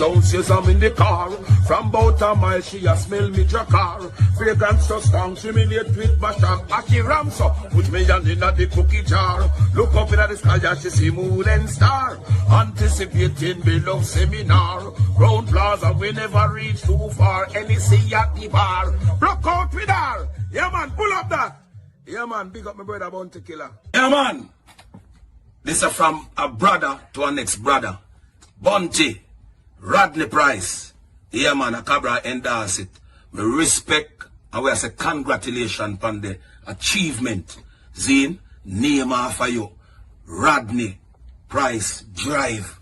Downstairs I'm in the car. From about a mile she a smell me car. Fragrance so strong, simulate with basham. Aki ram so, put me hand in the cookie jar. Look up in the sky and she see moon and star. Anticipating below seminar. Ground plaza we never reach too far. NEC at the bar. Block out with her. Yeah man, pull up that. Yeah man, big up my brother Bounty Killer. Yeah man. This is from a brother to a next brother. Bounty. Rodney Price, yeah man, a Cabra endorse it. We respect and we say congratulations on the achievement. Zine, name after you. Rodney Price Drive,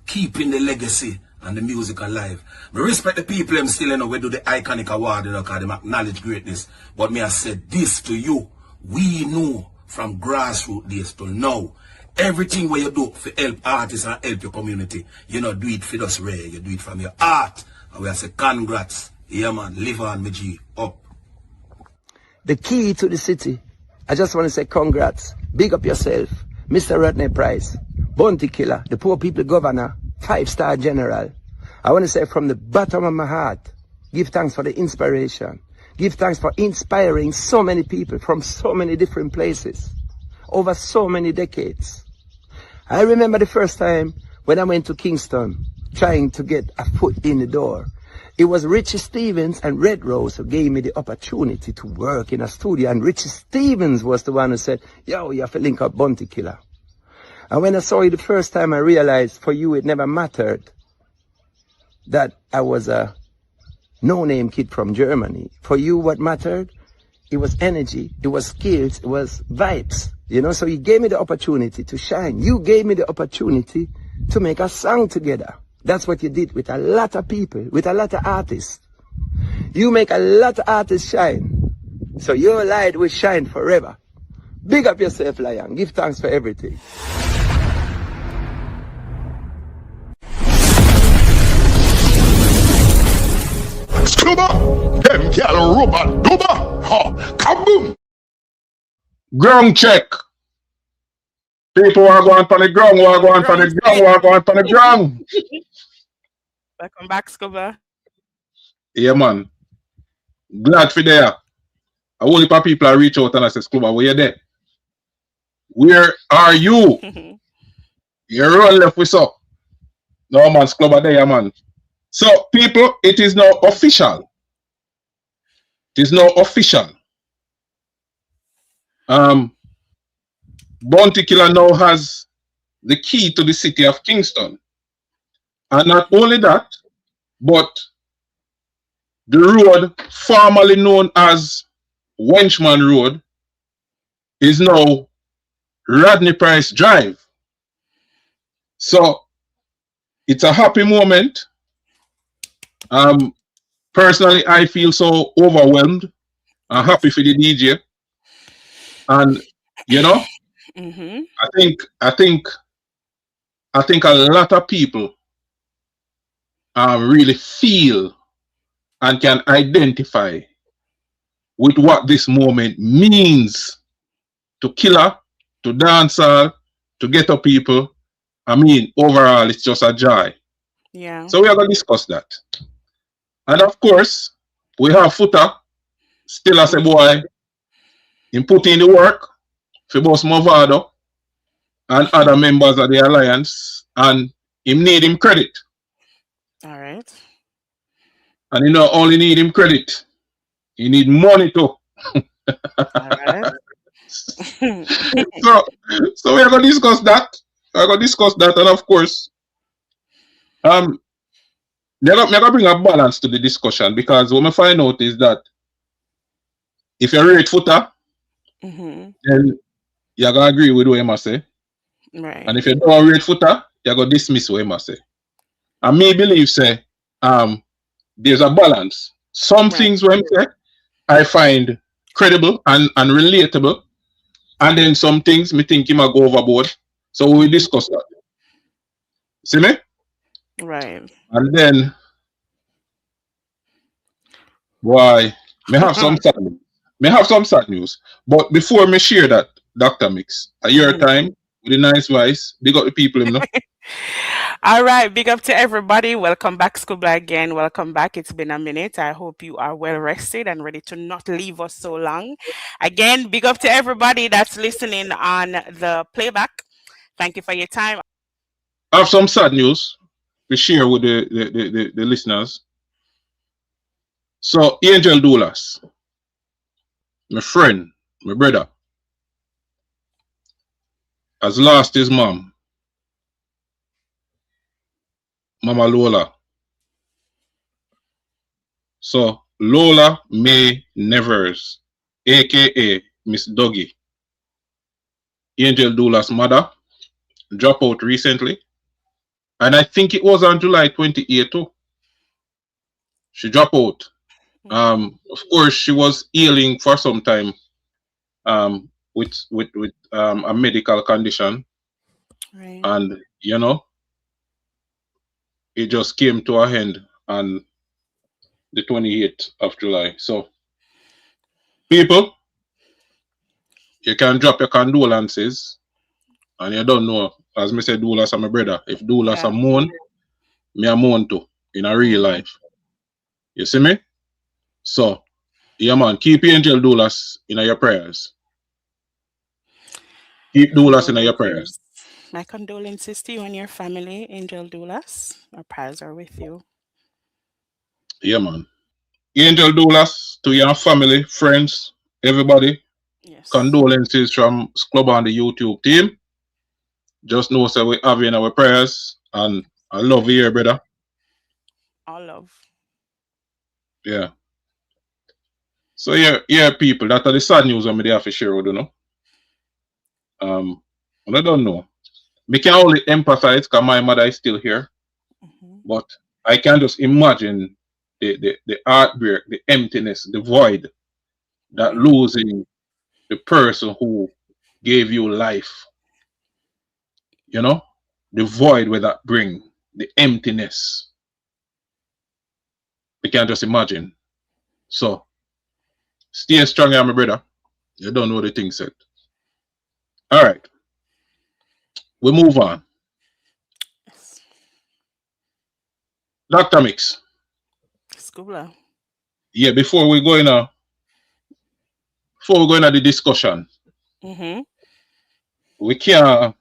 keeping the legacy and the music alive. We respect the people them still, you know, we do the iconic award, you know, because they acknowledge greatness. But me I said this to you. We know from grassroots days to now. Everything what you do for help artists and help your community, you know, do it for us rare. You do it from your heart. And we say congrats. Yeah man, live on me G, up. The key to the city. I just want to say congrats. Big up yourself. Mr. Rodney Price, Bounty Killer, the poor people governor, 5-star general. I want to say from the bottom of my heart, give thanks for the inspiration. Give thanks for inspiring so many people from so many different places. Over so many decades. I remember the first time when I went to Kingston trying to get a foot in the door. It was Richie Stevens and Red Rose who gave me the opportunity to work in a studio, and Richie Stevens was the one who said, yo, you have to link up Bounty Killer. And when I saw you the first time, I realized for you it never mattered that I was a no-name kid from Germany. For you what mattered? It was energy, it was skills, it was vibes. You know, so you gave me the opportunity to shine. You gave me the opportunity to make a song together. That's what you did with a lot of people, with a lot of artists. You make a lot of artists shine. So your light will shine forever. Big up yourself, Lion. Give thanks for everything. Scuba, them girl rubber duba, ha, kaboom. Ground check. People are going for the ground, are going for the ground, are going for the ground. Welcome back, Scuba. Yeah, man. Glad for there. A whole heap of people are reach out and I say, Scuba, where you there? Where are you? You're run left with so. No, man, Scuba there, man. So, people, it is now official. It is now official. Bounty Killer now has the key to the city of Kingston. And not only that, but the road formerly known as Wenchman Road is now Rodney Price Drive. So it's a happy moment. Personally, I feel so overwhelmed and happy for the DJ. And you know, I think a lot of people really feel and can identify with what this moment means to Killer, to dancehall, to ghetto people. I mean, overall, it's just a joy. Yeah. So we are going to discuss that. And of course, we have Foota, still as a boy, in putting in the work for both Mavado and other members of the alliance, and him need him credit. All right. And you know, only need him credit. He need money too. All right. so we are going to discuss that. We're going to discuss that, and of course, they're going to bring a balance to the discussion, because what I find out is that if you rate Foota, then you're going to agree with what I say. Right. And if you don't rate Foota, you're going to dismiss what I say. And me believe, say, there's a balance. Some things when I find credible and relatable, and then some things me think he might go overboard. So we will discuss that. See me? Right. And then, why? May have some sad news. May have some sad news. But before me share that, Dr. Mix, a year time with a nice voice, big up the people, you know. All right, big up to everybody. Welcome back, Scuba again. Welcome back. It's been a minute. I hope you are well rested and ready to not leave us so long. Again, big up to everybody that's listening on the playback. Thank you for your time. I have some sad news to share with the listeners. So, Angel Doolas, my friend, my brother, has lost his mom, Mama Lola. So, Lola May Nevers, aka Miss Doggy, Angel Doolas' mother, dropped out recently. And I think it was on July 28th too. She dropped out. Of course, she was ailing for some time with a medical condition. Right. And, you know, it just came to an end on the 28th of July. So, people, you can drop your condolences. And you don't know, as me said, Doolas are my brother. If Doolas are mourn, me a mourn too in a real life. You see me? So, yeah, man, keep Angel Doolas in your prayers. Keep Doolas in your prayers. My condolences to you and your family, Angel Doolas. Our prayers are with you. Yeah, man. Angel Doolas, to your family, friends, everybody. Yes. Condolences from Club and the YouTube team. Just know that we have you in our prayers. And I love you here, brother. All love. Yeah. So, yeah, people, that are the sad news I'm there for share with you know. And I don't know. We can only empathize because my mother is still here. But I can just imagine the heartbreak, the emptiness, the void that losing the person who gave you life. You know? The void where that bring, the emptiness. We can just imagine. So, stay strong, my brother. You don't know the thing said. All right. We move on. Dr. Mix. Scuba. Yeah, before we go in the discussion, we can't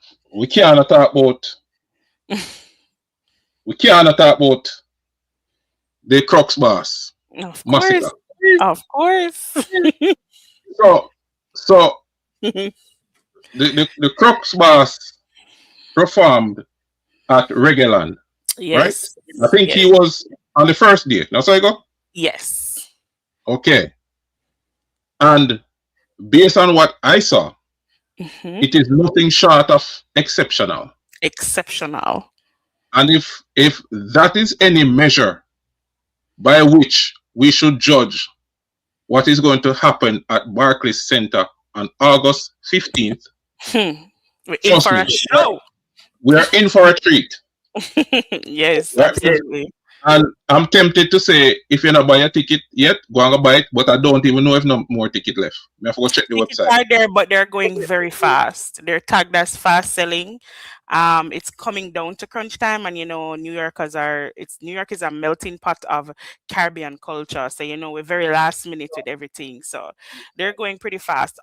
talk about the Crux boss. Of Masicka. course. Of course. So the Crux boss performed at REGGAELAND. Yes. Right? I think he was on the first day. That's how I go? Yes. Okay. And based on what I saw, it is nothing short of exceptional. Exceptional. And if that is any measure by which we should judge what is going to happen at Barclays Center on August 15th, we're in for a show. We are in for a treat. Yes, absolutely. And I'm tempted to say, if you're not buy a ticket yet, go and buy it. But I don't even know if no more ticket left. I have to go check the website. Are there, but they're going very fast. They're tagged as fast selling. It's coming down to crunch time, and New York is a melting pot of Caribbean culture. So we're very last minute with everything. So they're going pretty fast.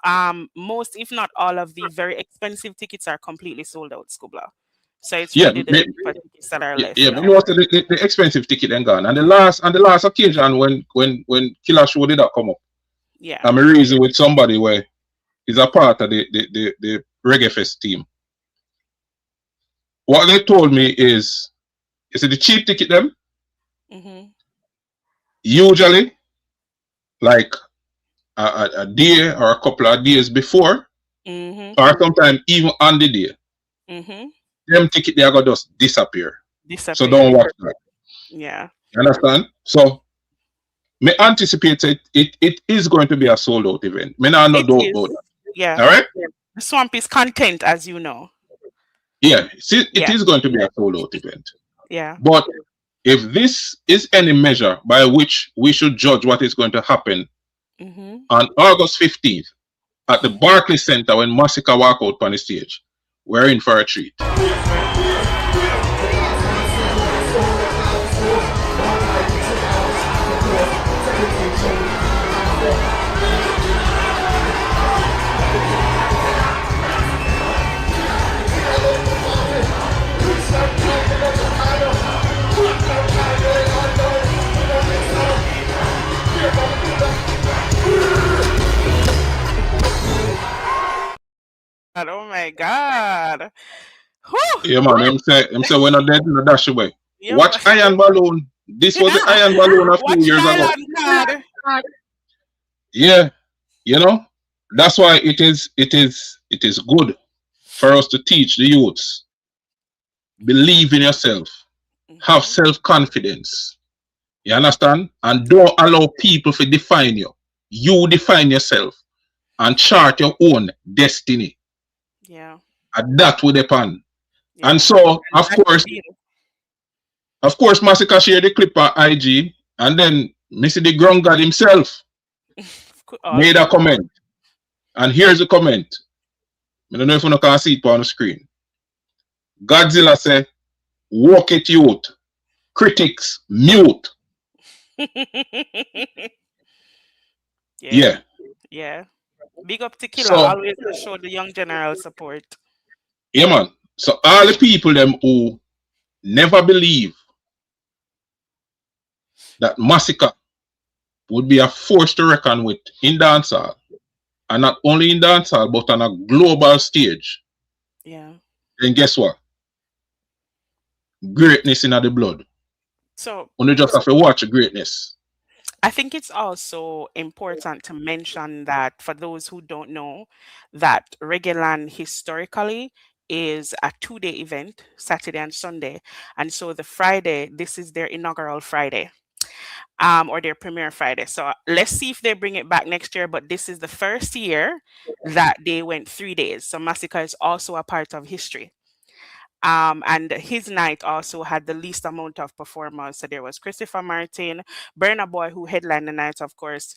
Most, if not all, of the very expensive tickets are completely sold out, Scuba. So it's really the tickets that are left. Yeah, but the expensive ticket then gone. And the last occasion when Killer Show did that come up. Yeah. I'm a reason with somebody where he's a part of the Reggae Fest team. What they told me is the cheap ticket them usually like a day or a couple of days before, or sometimes even on the day. Them ticket they are gonna just disappear. So don't watch that. Yeah. You understand? So me anticipate it is going to be a sold out event. Me not no doubt about that. Yeah. All right? The swamp is content, as you know. Yeah, it is going to be a sold out event. Yeah. But if this is any measure by which we should judge what is going to happen on August 15th at the Barclays Center when Masicka walk out on the stage, we're in for a treat. Oh my God. Whew. Yeah, man. Them say when not dead, no dash away. Yeah, Watch Iron Balloon. This was the Iron Balloon a few watch years ago. Nylon card. Yeah, you know, that's why it is good for us to teach the youths. Believe in yourself. Have Mhm. self-confidence. You understand? And don't allow people to define you. You define yourself and chart your own destiny. Yeah, And that will depend. And yeah. so, And that's the deal. of course, Masicka shared the clip on IG, and then Mr. the Ground God himself All made a true. comment. And here's the comment. I don't know if you can see it on the screen. Godzilla said, walk it youth. Critics mute. Yeah, Yeah. yeah. Big up to Killer. So, Always show the young general support. yeah, man. So all the people them who never believe that Masicka would be a force to reckon with in dancehall, and not only in dancehall, but on a global stage, Yeah. then guess what? Greatness in the blood. So You just have to watch greatness. I think it's also important to mention that for those who don't know, that Reggaeland historically is a 2-day event, Saturday and Sunday. And so the Friday, this is their inaugural Friday. Or their premiere Friday. So let's see if they bring it back next year. But this is the first year that they went 3 days. So Masicka is also a part of history. And his night also had the least amount of performers. So there was Christopher Martin, Burna Boy, who headlined the night, of course,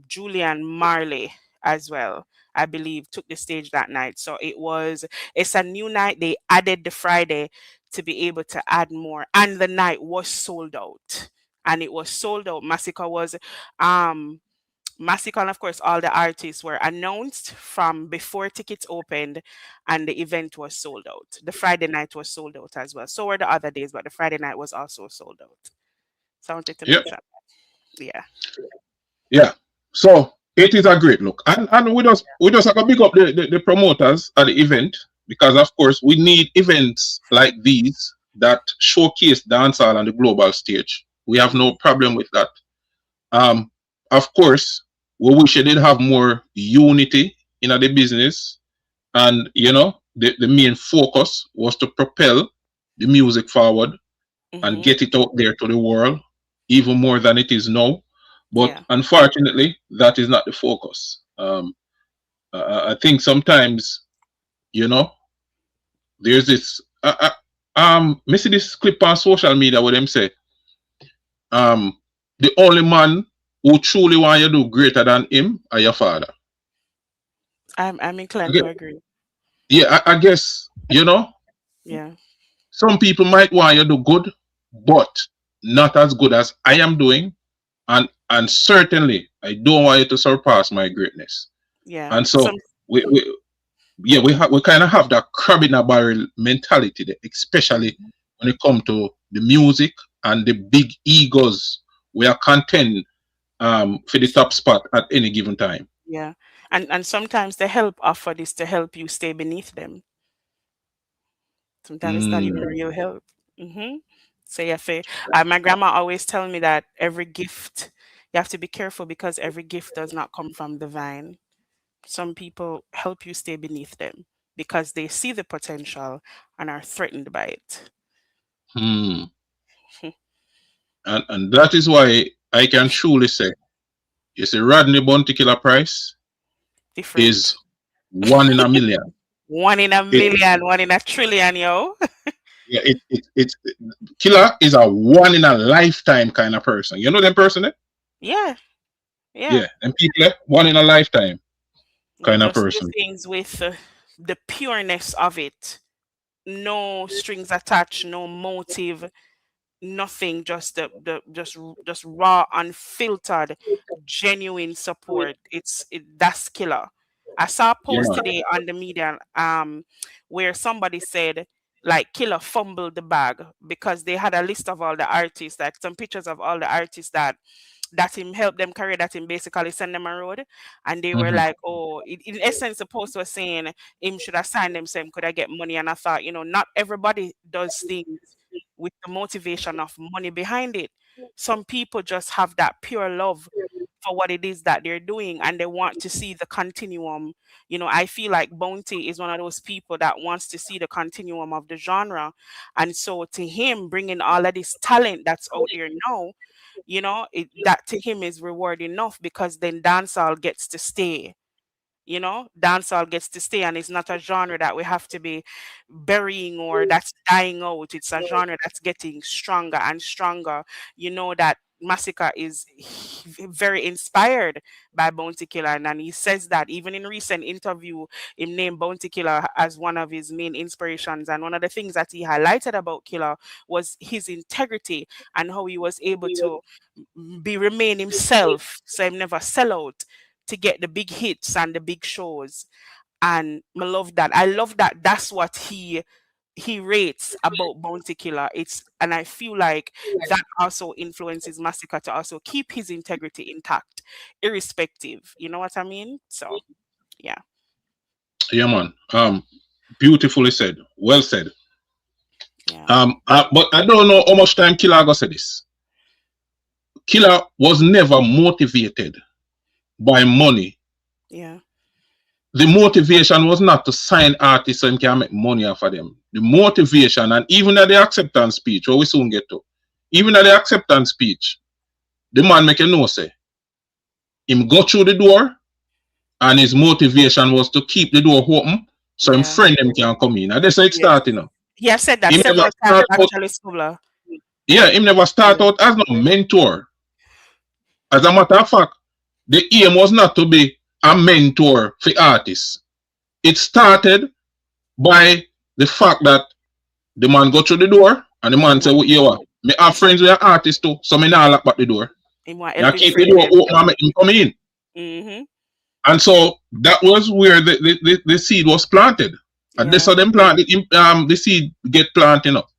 Julian Marley as well, I believe, took the stage that night. So it's a new night. They added the Friday to be able to add more. And the night was sold out. And it was sold out. Um, Masicka, and of course, all the artists were announced from before tickets opened, and the event was sold out. The Friday night was sold out as well. So were the other days, but the Friday night was also sold out. So I wanted to Yep. mention that. Yeah. Yeah. So it is a great look. And we just have to big up the promoters at the event, because of course we need events like these that showcase dancehall on the global stage. We have no Mhm. problem with that. Um, of course, we wish it did have more unity in the business, and the main focus was to propel the music forward and Mhm. get it out there to the world even more than it is now. But Yeah. unfortunately, that is not the focus. I think sometimes, you know, there's this. Me see this clip on social media where them say, um, the only man who truly want you to do greater than him are your father. I'm inclined Okay. to agree. Yeah, I guess Yeah. some people might want you to do good, but not as good as I am doing, and certainly I don't want you to surpass my greatness. Yeah. And so we yeah, we kind of have that crab in a barrel mentality there, especially when it comes to the music and the big egos. We are content for the top spot at any given time. Yeah. And sometimes the help offered is to help you stay beneath them. Sometimes it's not even Mm, real help. Mm-hmm. So yeah, my grandma always tell me that every gift you have to be careful because every gift does not come from the vine. Some people help you stay beneath them because they see the potential and are threatened by it. mm. And that is why I can truly say, you see, Rodney Bounty Killer Price is Different. one in a million. One in a It, million, one in a trillion, yo. yeah, it's Killer is a one in a lifetime kind of person. You know them person, eh? Yeah, yeah. Yeah, and people, one in a lifetime You kind of just do person. things with the pureness of it. No strings attached, no motive, nothing, just just raw, unfiltered, genuine support. That's killer. I saw a Yeah, post man. today on the media where somebody said like killer fumbled the bag because they had a list of all the artists, like some pictures of all the artists that that him help them career, that him basically send them a road, and they were Mm-hmm. like, oh, in essence, the post was saying him should have signed them, so him could I get money, and I thought, not everybody does things with the motivation of money behind it. Some people just have that pure love for what it is that they're doing, and they want to see the continuum. I feel like Bounty is one of those people that wants to see the continuum of the genre, and so to him bringing all of this talent that's out there now, that to him is reward enough, because then dancehall gets to stay. Dancehall gets to stay, and it's not a genre that we have to be burying or that's dying out. It's a genre that's getting stronger and stronger. That Masicka is very inspired by Bounty Killer, and he says that even in recent interview, he named Bounty Killer as one of his main inspirations. And one of the things that he highlighted about Killer was his integrity and how he was able to remain himself, so he never sell out to get the big hits and the big shows. And I love that. I love that. That's what he rates about Bounty Killer. And I feel like that also influences Masicka to also keep his integrity intact, irrespective. You know what I mean? So yeah. Yeah, man. Beautifully said. Well said. Yeah. But I don't know how much time Killer go say this. Killer was never motivated by money. Yeah. The motivation was not to sign artists so he can make money off of them. The motivation, and even at the acceptance speech, what we soon get to, even at the acceptance speech, the man make a no say. Him go through the door, and his motivation was to keep the door open so him friend them can come in. And that's how it started now. He has said that Him several never times, start out, actually, Schooler. yeah, him never start out as no mentor. As a matter of fact, the aim was not to be a mentor for artists. It started by the fact that the man go through the door and the man say, well, you what? Me have friends with artists too, so me not lock back the door. I keep the door open and make him come in. Mm-hmm. And so that was where the seed was planted. And that's how them planted the seed get planted up.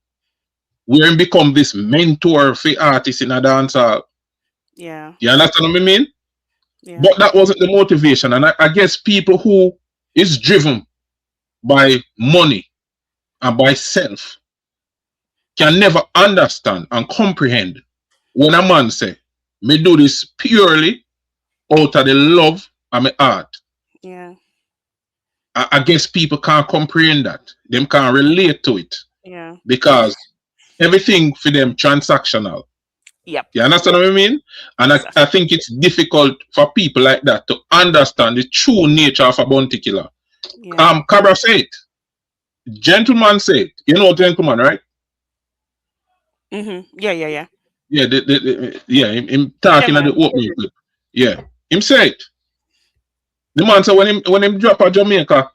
Where him become this mentor for artists in a dancehall. Yeah. You understand what I mean? Yeah. But that wasn't the motivation. And I guess people who is driven by money and by self can never understand and comprehend when a man say, me do this purely out of the love of my art. Yeah. I guess people can't comprehend that. Them can't relate to it. Yeah. Because everything for them transactional. Yep. You understand what I mean? And I think it's difficult for people like that to understand the true nature of a bounty killer. Yeah. Cabra said it. Gentleman said it. You know gentleman, right? Mm-hmm. Yeah. Yeah, him talking at the opening clip. Yeah. Him said it. The man said when him drop a Jamaica,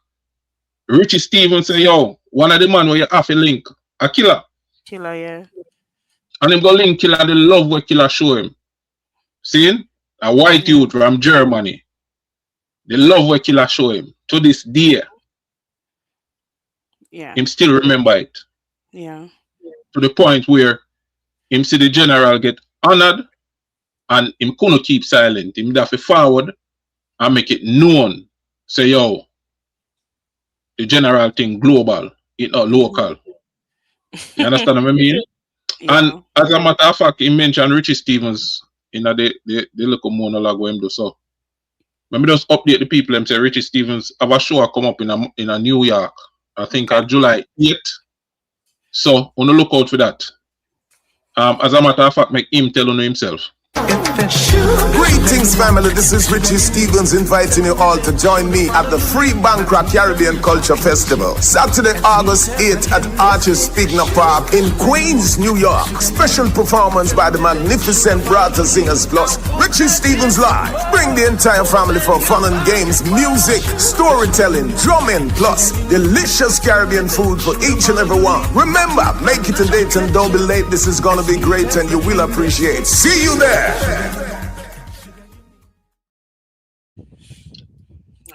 Richie Stevens say, yo, one of the man where you have a link, a killer. Killer, yeah. And him go link Killer the love what Killer show him. See? A white youth from Germany. The love what Killer show him. To this day. Yeah. Him still remember it. Yeah. To the point where him see the general get honored and him couldn't keep silent. Him have to forward and make it known. Say, yo, the general thing global, it not local. You understand what I mean? Yeah. And as a matter of fact, he mentioned Richie Stevens in the little monologue where him do so. Let me just update the people and say Richie Stevens have a show come up in a New York. I think on July 8th. So on the look out for that. As a matter of fact, make him tell on himself. Greetings, family. This is Richie Stevens inviting you all to join me at the Free Bankrock Caribbean Culture Festival, Saturday, August 8th at Arches Spigna Park in Queens, New York. Special performance by the magnificent Brother Singers Plus Richie Stevens Live. Bring the entire family for fun and games, music, storytelling, drumming, plus delicious Caribbean food for each and every one. Remember, make it a date and don't be late. This is gonna be great and you will appreciate. See you there.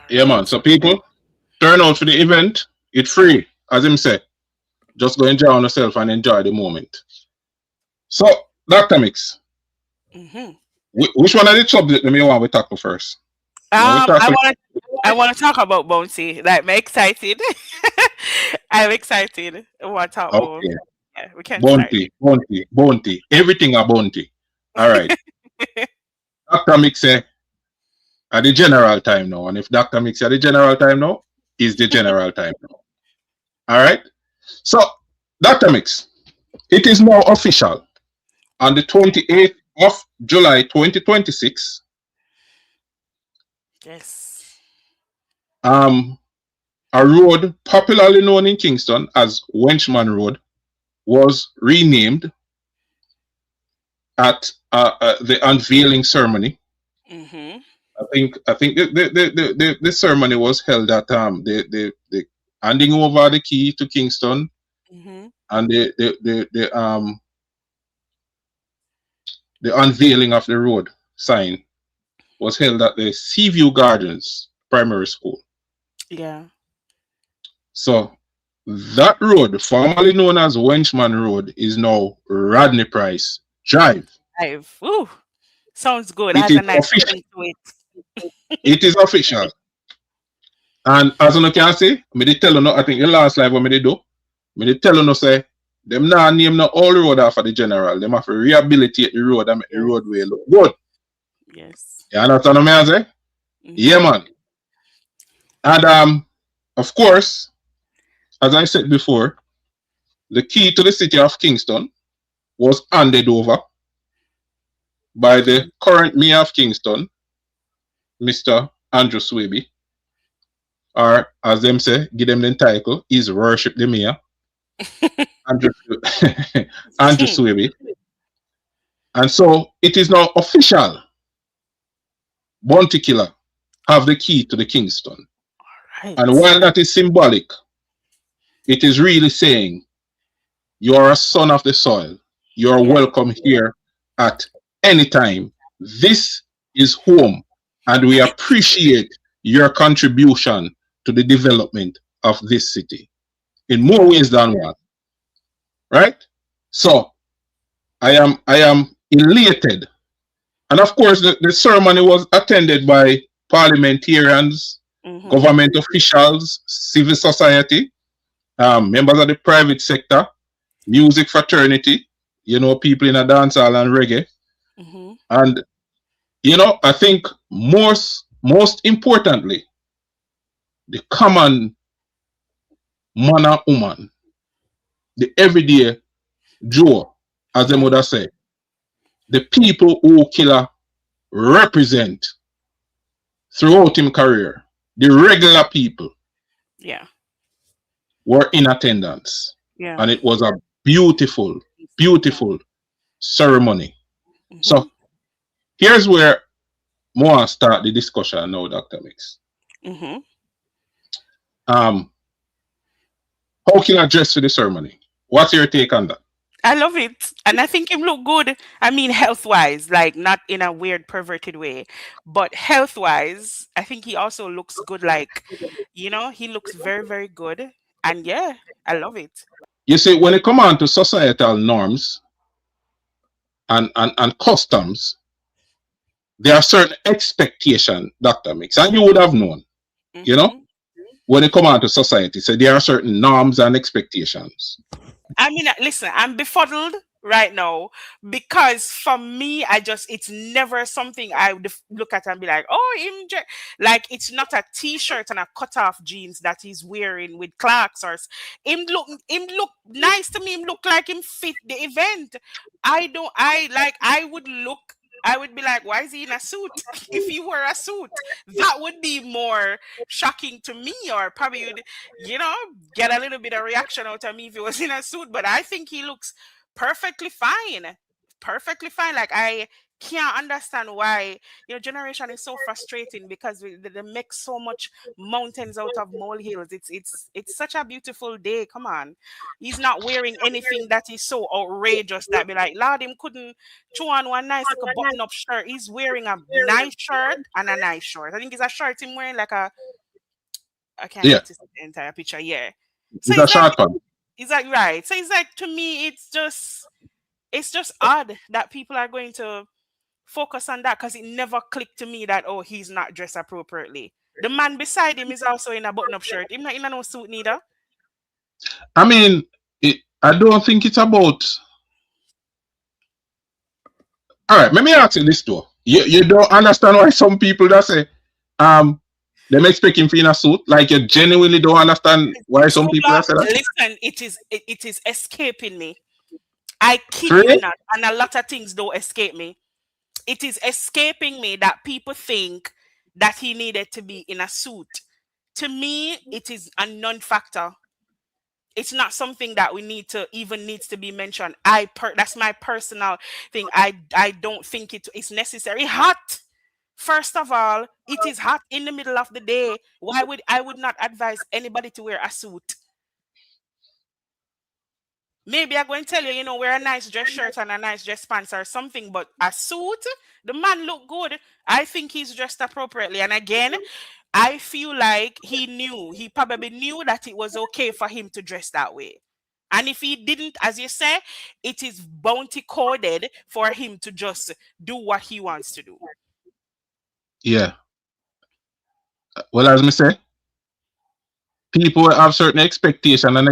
Yeah, man. So people, turn out for the event. It's free, as him said. Just go enjoy yourself and enjoy the moment. So, Dr. Mix. Mm-hmm. Which one of the subject that me want we tackle first? You want we I tackle want to talk about Bounty. Like, I'm excited. I'm excited. I want to talk about. okay. Yeah, we can start. Bounty, bounty, bounty. Everything a bounty. All right. Dr. Mix say at the general time now. And if Dr. Mix at the general time now, is the general time now. All right. So, Dr. Mix, it is now official. On the 28th of July 2026, Yes. a road popularly known in Kingston as Wenchman Road was renamed at the unveiling ceremony. Mm-hmm. I think the ceremony was held at the handing over the key to Kingston, Mm-hmm. and the unveiling of the road sign was held at the Seaview Gardens Primary School. Yeah. So that road, formerly known as Wenchman Road, is now Rodney Price Drive. Ooh, sounds good. It Has is a nice official. ring to it. It is official. And as you can see, me they tell you no, I think the last live what me they do, me they tell you no say them now name no all road after the general. Them have to rehabilitate the road and make the roadway look good. Yes. You understand what I say? Mm-hmm. Yeah, man. And of course, as I said before, the key to the city of Kingston was handed over by the current mayor of Kingston, Mr. Andrew Swaby, or as them say, give them the title, is worship the mayor, Andrew, Andrew Swaby. And so it is now official. Bounty Killer have the key to the Kingston. Right. And while that is symbolic, it is really saying you are a son of the soil. You are welcome here at any time. This is home, and we appreciate your contribution to the development of this city in more ways than one. Right? So I am elated. And of course, the ceremony was attended by parliamentarians, Mm-hmm. government officials, civil society, members of the private sector, music fraternity, people in a dancehall and reggae. Mm-hmm. And, I think most importantly, the common man and woman, the everyday Joe, as the mother say, the people who Killer represent throughout his career, the regular people, were in attendance. Yeah. And it was a beautiful, beautiful ceremony. Mm-hmm. So here's where more start the discussion now, Dr. Mix. Mm-hmm. How can I dress for the ceremony? What's your take on that? I love it. And I think him look good. I mean, health-wise, like not in a weird, perverted way, but health-wise, I think he also looks good. Like, he looks very, very good. And yeah, I love it. You see, when it comes on to societal norms and customs, there are certain expectations, Dr. Mix, and you would have known, Mm-hmm. when it comes on to society. So there are certain norms and expectations. I mean, listen, I'm befuddled right now because for me, it's never something I would look at and be like, oh, like it's not a t-shirt and a cut-off jeans that he's wearing with Clarks or him look nice to me. Him look like him fit the event. I would be like, why is he in a suit? If he wore a suit, that would be more shocking to me, or probably would, get a little bit of reaction out of me if he was in a suit. But I think he looks perfectly fine. Perfectly fine. Like, I can't understand why, generation is so frustrating because they make so much mountains out of molehills. It's such a beautiful day. Come on. He's not wearing anything that is so outrageous that be like, Lord, him couldn't throw on one nice like a button-up shirt. He's wearing a nice shirt and a nice short. I think it's a shirt him wearing like I can't get to see the entire picture. Yeah. So it's a short one. Is that right? So it's like, to me, it's just odd that people are going to focus on that because it never clicked to me that, oh, he's not dressed appropriately. The man beside him is also in a button-up shirt. He's not in a no suit neither. I mean, I don't think it's about. All right, let me ask you this though. You don't understand why some people that say, them expect him to be in a suit. Like you genuinely don't understand why some people that say that. Listen, it is escaping me. I kid Really? you not, and a lot of things don't escape me. It is escaping me that people think that he needed to be in a suit. To me, it is a non-factor. It's not something that we need to even needs to be mentioned. That's my personal thing. I don't think it's necessary. Hot. First of all, it is hot in the middle of the day. Why would I would not advise anybody to wear a suit? Maybe I'm going to tell you, wear a nice dress shirt and a nice dress pants or something, but a suit, the man look good. I think he's dressed appropriately. And again, I feel like he probably knew that it was okay for him to dress that way. And if he didn't, as you say, it is bounty coded for him to just do what he wants to do. Yeah. Well, as me say, people have certain expectation and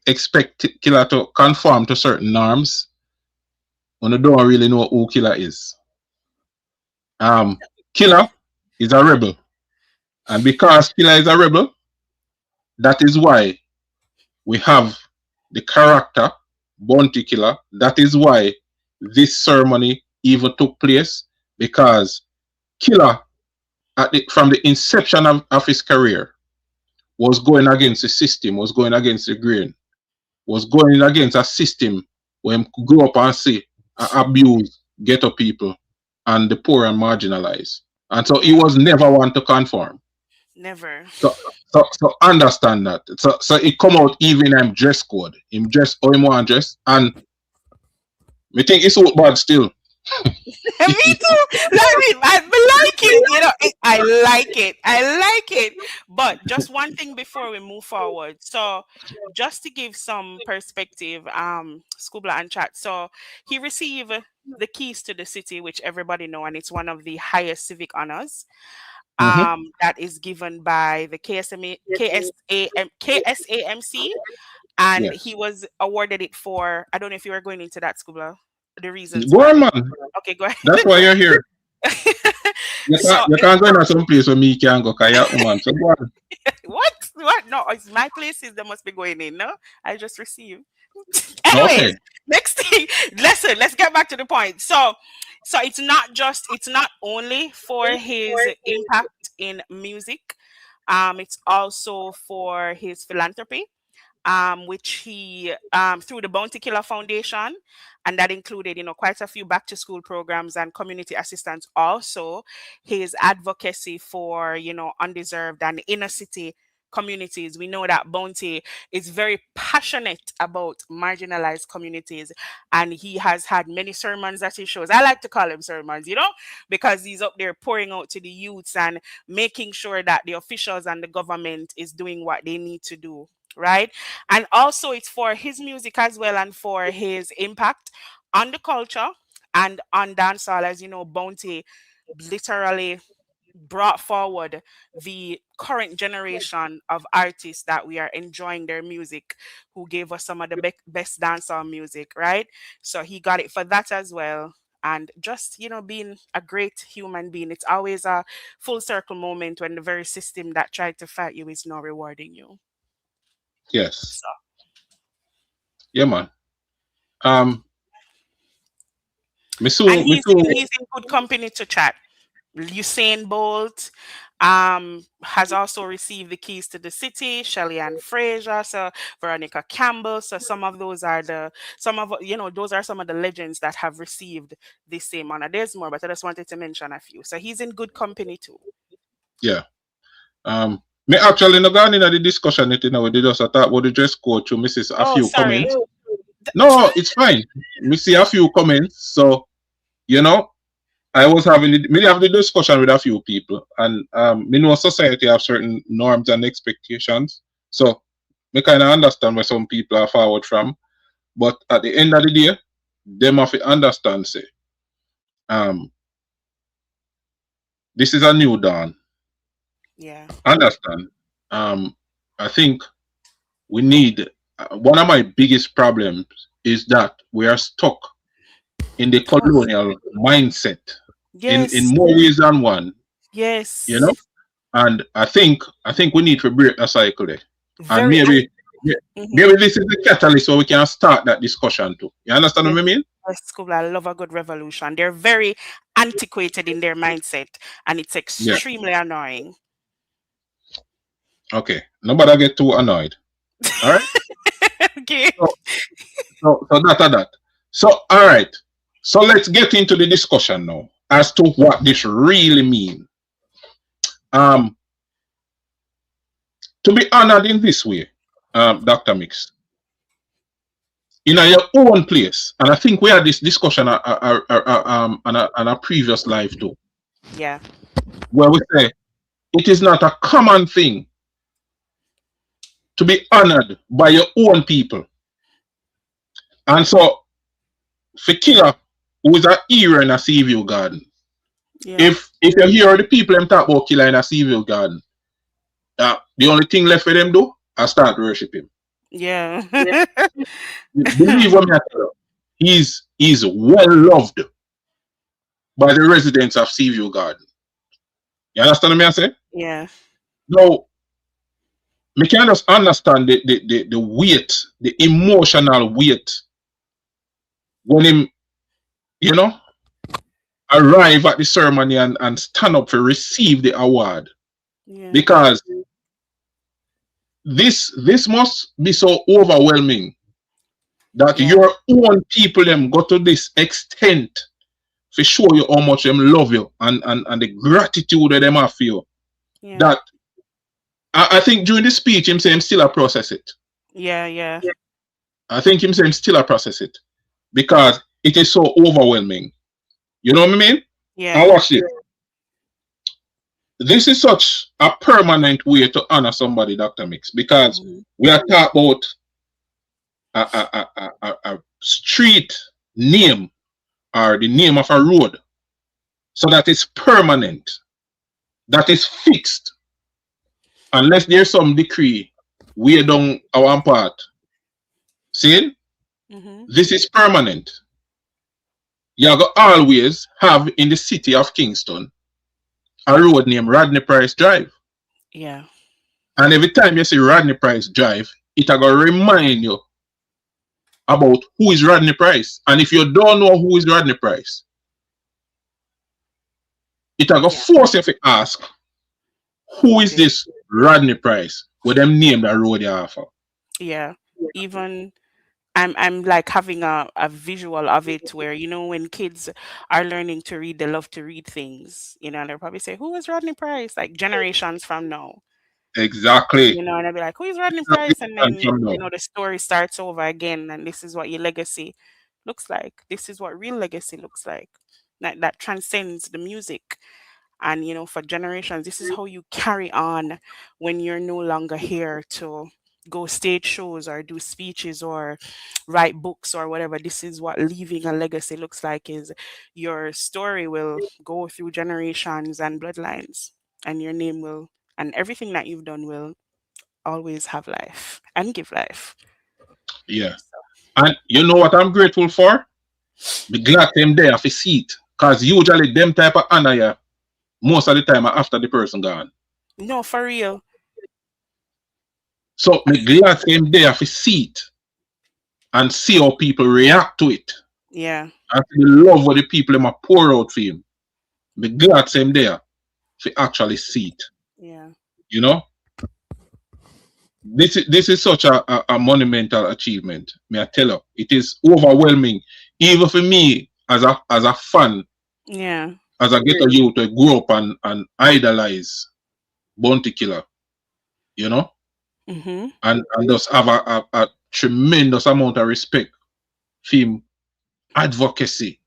expect Killer to conform to certain norms. When they don't really know who Killer is. Killer is a rebel. And because Killer is a rebel, that is why we have the character Bounty Killer. That is why this ceremony even took place, because Killer, from the inception of his career, was going against the system, was going against the grain, was going against a system where he grew up and see abuse ghetto people and the poor and marginalized. And so he was never one to conform. Never. So understand that. So it come out even in dress code. Him dress how him want dress. And me think it's all bad still. Me too. I like it. I like it. But just one thing before we move forward. So just to give some perspective, Scoobla and Chat. So he received the keys to the city, which everybody know, and it's one of the highest civic honors. That is given by the KSAMC, and Yes. he was awarded it for. I don't know if you were going into that, Scoobla. The reasons. Go on, man. Okay, go ahead. That's why you're here. You can't go in some place where me can go, man. So go on. What? No, it's my places that must be going in. No, I just received. Anyways, Okay. next thing. Listen, let's get back to the point. So it's not only for his impact in music. It's also for his philanthropy. Which he through the Bounty Killer Foundation, and that included, quite a few back to school programs and community assistance. Also, his advocacy for, undeserved and inner city communities. We know that Bounty is very passionate about marginalized communities, and he has had many sermons that he shows. I like to call them sermons, because he's up there pouring out to the youths and making sure that the officials and the government is doing what they need to do. Right. And also it's for his music as well, and for his impact on the culture and on dancehall. As you know, Bounty literally brought forward the current generation of artists that we are enjoying their music, who gave us some of the best dancehall music. Right. So he got it for that as well. And just, being a great human being. It's always a full circle moment when the very system that tried to fight you is now rewarding you. Yes. So. Yeah, man. He's in good company to chat. Usain Bolt has also received the keys to the city. Shelly Ann Fraser, so Veronica Campbell. So some of those are those are some of the legends that have received the same honor. There's more, but I just wanted to mention a few. So he's in good company too. Yeah. Me actually not gone into the discussion. We just talk about the dress code to Mrs. A few comments. No, it's fine. We see a few comments. So, I was having the discussion with a few people, and me know society have certain norms and expectations. So, me kind of understand where some people are forward from, but at the end of the day, them have to understand. Say, this is a new dawn. Yeah. Understand? I think we need one of my biggest problems is that we are stuck in the colonial mindset in Yes. more ways than one, Yes. you know. And I think we need to break the cycle there, and Very. maybe this is the catalyst so we can start that discussion too. You understand what I mean? Yes, cool. I love a good revolution. They're very antiquated in their mindset, and it's extremely annoying. Okay, nobody get too annoyed. All right. Okay. So that. So all right. So let's get into the discussion now as to what this really means. To be honored in this way, Dr. Mix, in your own place, and I think we had this discussion on a previous live too. Yeah. Where we say it is not a common thing to be honored by your own people. And so, for Killer, who is a hero in a Seaview Garden, if you hear the people them talk about Killer in a Seaview Garden, the only thing left for them do, I start worshiping. Yeah. Believe what I tell you, he's well loved by the residents of Seaview Garden. You understand what I say? Yeah. Now, we can just understand the weight, the emotional weight when him, you know, arrive at the ceremony and stand up to receive the award. Yeah. Because this must be so overwhelming that your own people them go to this extent to show you how much them love you and the gratitude that them have for you. Yeah. That I think during the speech him say him still a process it. Yeah. I think him say him still a process it because it is so overwhelming. You know what I mean? Yeah. And watch this. This is such a permanent way to honor somebody, Dr. Mix, because we are talking about a street name or the name of a road. So that is permanent. That is fixed. Unless there's some decree way down our part. See? This is permanent. You go always have in the city of Kingston a road named Rodney Price Drive. Yeah. And every time you see Rodney Price Drive, it will remind you about who is Rodney Price. And if you don't know who is Rodney Price, it will force you to ask, who is this Rodney Price? With them name that road you offer. Yeah. Even I'm like having a visual of it where, you know, when kids are learning to read, they love to read things, you know, and they'll probably say, who is Rodney Price? Like generations from now. Exactly. You know, and I'll be like, who is Rodney Price? And then, you know, the story starts over again. And this is what your legacy looks like. This is what real legacy looks like. That transcends the music. And, you know, for generations, this is how you carry on when you're no longer here to go stage shows or do speeches or write books or whatever. This is what leaving a legacy looks like, is your story will go through generations and bloodlines, and your name will, and everything that you've done will always have life and give life. Yeah. And you know what I'm grateful for? Be glad them there for see it. Because usually them type of honor you most of the time after the person gone. No, for real. So me glad them there for see it and see how people react to it. Yeah. And the love what the people them pour out for him. Me glad them there for actually see it. Yeah. You know? This is such a monumental achievement. May I tell you, it is overwhelming, even for me as a fan. Yeah. As a ghetto youth, to grow up and idolize Bounty Killer, you know, and just have a tremendous amount of respect for him advocacy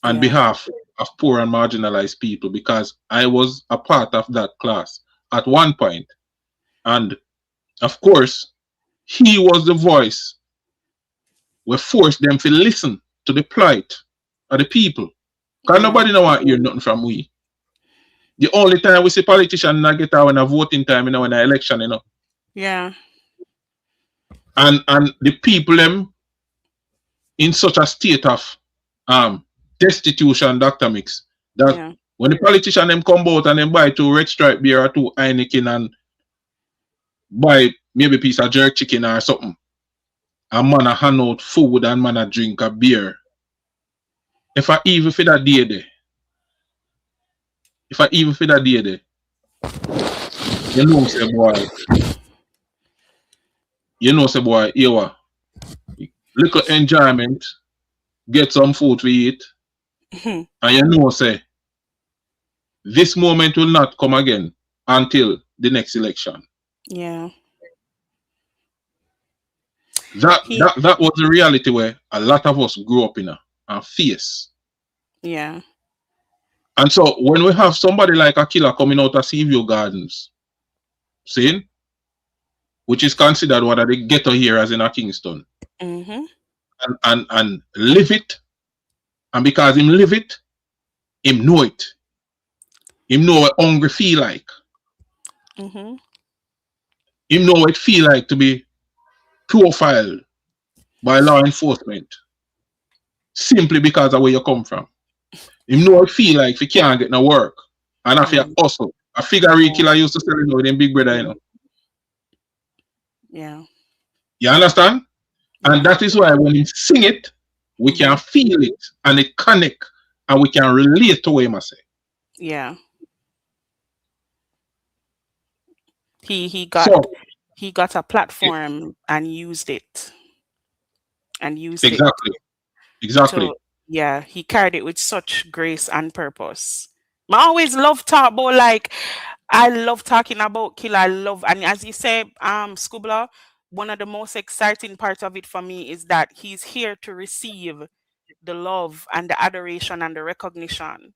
on behalf of poor and marginalized people, because I was a part of that class at one point, and of course, he was the voice we forced them to listen to the plight of the people. Because nobody know want to hear nothing from we. The only time we see politicians not get out when a voting time, when a election, Yeah. And the people them in such a state of destitution, Dr. Mix, that Yeah. when the politician them come out and them buy 2 Red Stripe beer or 2 Heineken and buy maybe a piece of jerk chicken or something, and man a hand out food and man a drink a beer. If I even for that day there, say boy, little enjoyment, get some food to eat, and say this moment will not come again until the next election. Yeah. That was the reality where a lot of us grew up in and face. Yeah. And so when we have somebody like a killer coming out of Seaview Gardens, saying, which is considered one of the ghetto areas in a Kingston, and live it, and because him live it, him know it. Him know what hungry feel like. Him know what it feel like to be profiled by law enforcement simply because of where you come from. Him know what it feel like if you can't get no work and if you hustle. A figure killer used to say, with them big brother, Yeah. You understand? And that is why when he sing it, we can feel it and it connect and we can relate to what he must say. Yeah. He got a platform and used it. Exactly. Yeah, he carried it with such grace and purpose. I always love talk about, like, I love talking about Killer. And as you say, Scoobla, one of the most exciting parts of it for me is that he's here to receive the love and the adoration and the recognition.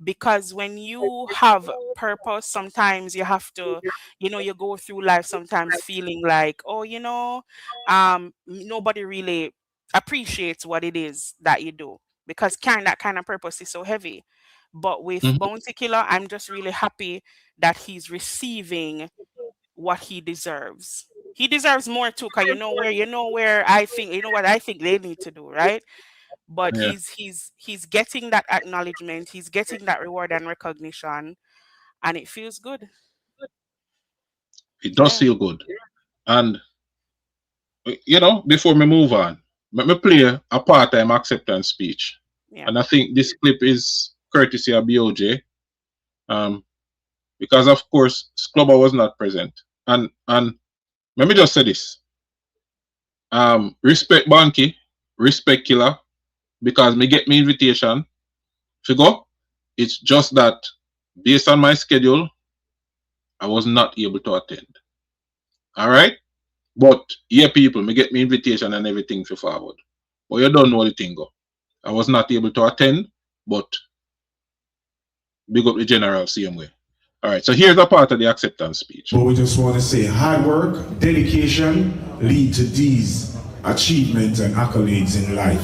Because when you have purpose, sometimes you have to, you go through life sometimes feeling like, nobody really appreciates what it is that you do, because that kind of purpose is so heavy. But with Bounty Killer, I'm just really happy that he's receiving what he deserves. He deserves more too, because where I think, what I think they need to do, right? But he's getting that acknowledgement, he's getting that reward and recognition, and it feels good. It does feel good. And before we move on, let me play a part-time acceptance speech. And I think this clip is courtesy of BOJ. Because of course Sclubber was not present. And let me just say this. Respect Banky, respect Killer, because me get me invitation to go. It's just that based on my schedule, I was not able to attend. All right? But people, me get me invitation and everything for forward. But you don't know the thing go. I was not able to attend, but big up the general same way. All right, so here's a part of the acceptance speech. But we just want to say hard work, dedication lead to these achievements and accolades in life.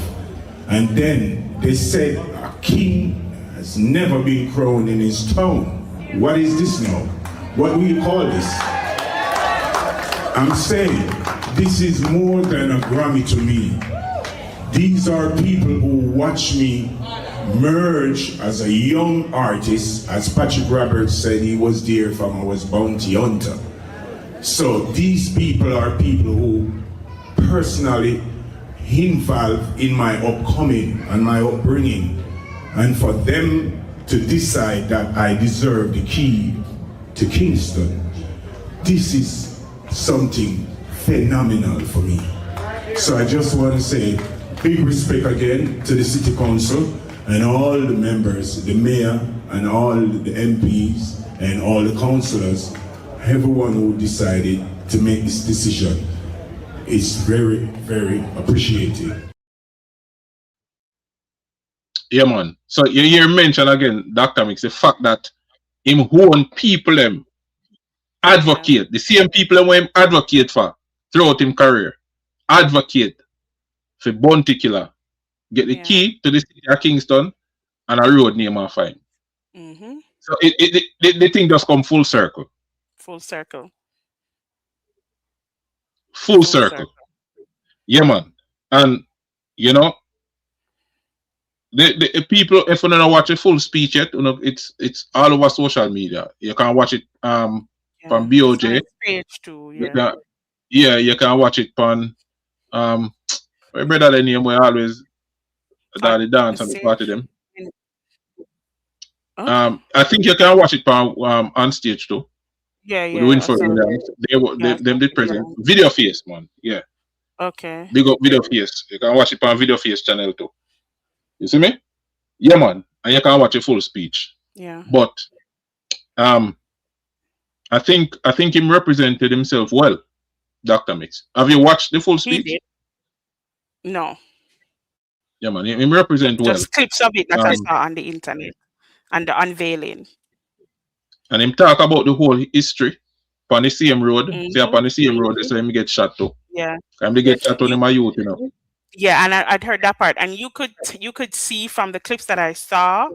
And then they said a king has never been crowned in his town. What is this now? What do you call this? I'm saying this is more than a Grammy to me. These are people who watch me merge as a young artist. As Patrick Roberts said, he was there from I was bounty hunter. So these people are people who personally involved in my upcoming and my upbringing. And for them to decide that I deserve the key to Kingston, this is something phenomenal for me. So I just want to say big respect again to the City Council and all the members, the mayor and all the MPs and all the councillors, everyone who decided to make this decision is very, very appreciated. Yeah, man. So you hear mention again, Dr. Mix, the fact that him own people them advocate, the same people them him advocate for throughout his career, advocate for Bounty Killer, get the key to the city of Kingston and a road name and fine. So the thing just come full circle. Full circle. Full Full circle. circle. Yeah, man. And you know, the people, if you don't watch a full speech yet, you know, it's all over social media. You can watch it from Yeah. It's on BOJ. his page too. You Yeah. can, yeah, you can watch it on my brother the name we always On the dance and the party stage. them. In- Oh, I think you can watch it on stage too. yeah, With the yeah. I Winfrey saw. Williams. Yeah, I Them saw did video. present. Video face, man. Yeah. Okay. Big up Video Face. You can watch it on Video Face channel too. You see me? Yeah, man. And you can watch a full speech. Yeah. But um I think him represented himself well, Dr. Mix. Have you watched the full He speech? did. No. Yeah, man. Him represent well. Just clips of it that I Um saw on the internet and the unveiling. and him talk about the whole history on the same road. See up Mm-hmm. on the same road, that's why him get shot too. Yeah. And they get shot on You him a youth, you know. Yeah, and I'd heard that part. And you could see from the clips that I saw,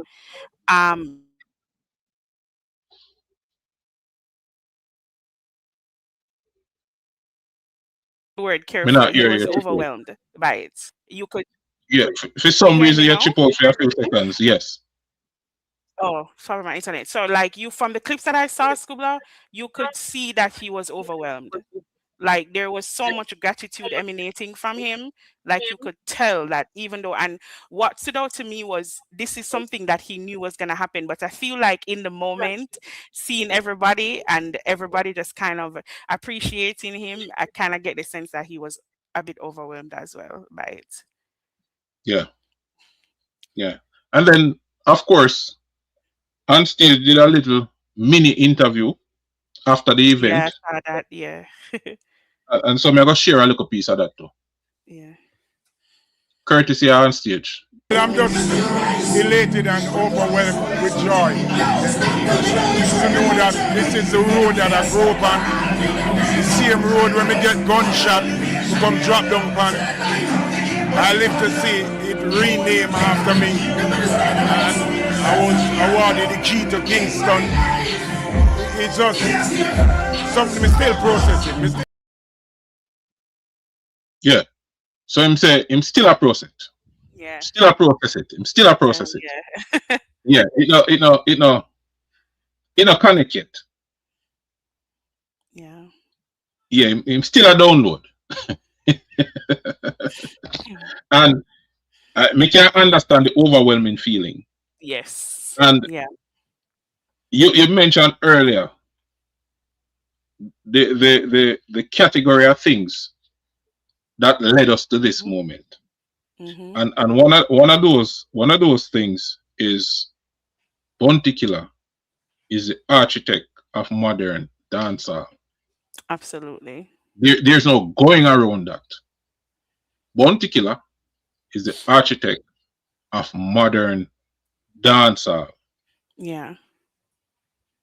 the word Me careful. not He hear was you chip out. overwhelmed by it. You could Yeah, for you some hear reason me you now? chip out for a few seconds, yes. Oh, sorry, my internet. So, like you from the clips that I saw, Scoobla, you could see that he was overwhelmed. Like there was so much gratitude emanating from him. Like you could tell that even though, and what stood out to me was this is something that he knew was gonna happen. But I feel like in the moment, seeing everybody and everybody just kind of appreciating him, I kind of get the sense that he was a bit overwhelmed as well by it. Yeah, yeah. And then of course on stage did a little mini interview after the Yeah, event. I saw that. Yeah, And so I'm gonna share a little piece of that too. yeah. Courtesy on stage. I'm just elated and overwhelmed with joy to know that this is the road that I grew up on. The same road when we get gunshot, we come drop down upon. I live to see it renamed after me. And I was awarded the key to Kingston. It's just something we still processing. Yeah. So him say him still a process. Yeah. Still a process it. Him still a process it. Yeah. Yeah, it no connect yet. Yeah. Yeah, him still a download. And me can understand the overwhelming feeling. Yes. And Yeah. you mentioned earlier the category of things that led us to this moment. Mm-hmm. And one of those things is Bounty Killer is the architect of modern dancehall. Absolutely. There's no going around that. Bounty Killer is the architect of modern dancehall. Yeah.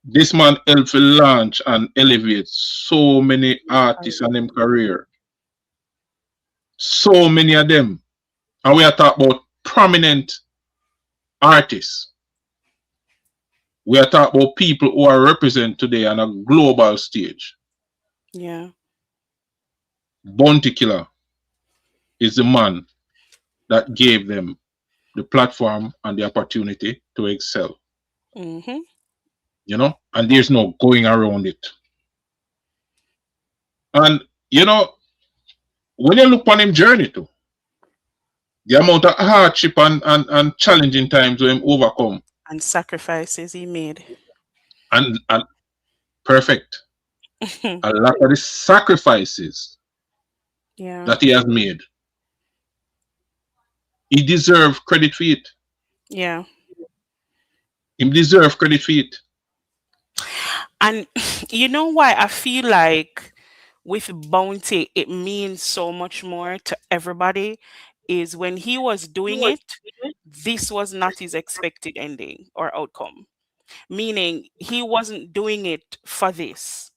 This man helped to launch and elevate so many artists and them career. So many of them. And we are talking about prominent artists. We are talking about people who are represented today on a global stage. Yeah. Bounty Killer is the man that gave them the platform and the opportunity to excel. Mm-hmm. You know, and there's no going around it. And you know, when you look on him journey too, the amount of hardship and challenging times when him overcome And sacrifices he made. and perfect. A lot of the sacrifices Yeah. that he has made, he deserves credit for it. Yeah. He deserves credit for it. And you know why I feel like with Bounty, it means so much more to everybody is when he was doing it, this was not his expected ending or outcome. Meaning he wasn't doing it for this.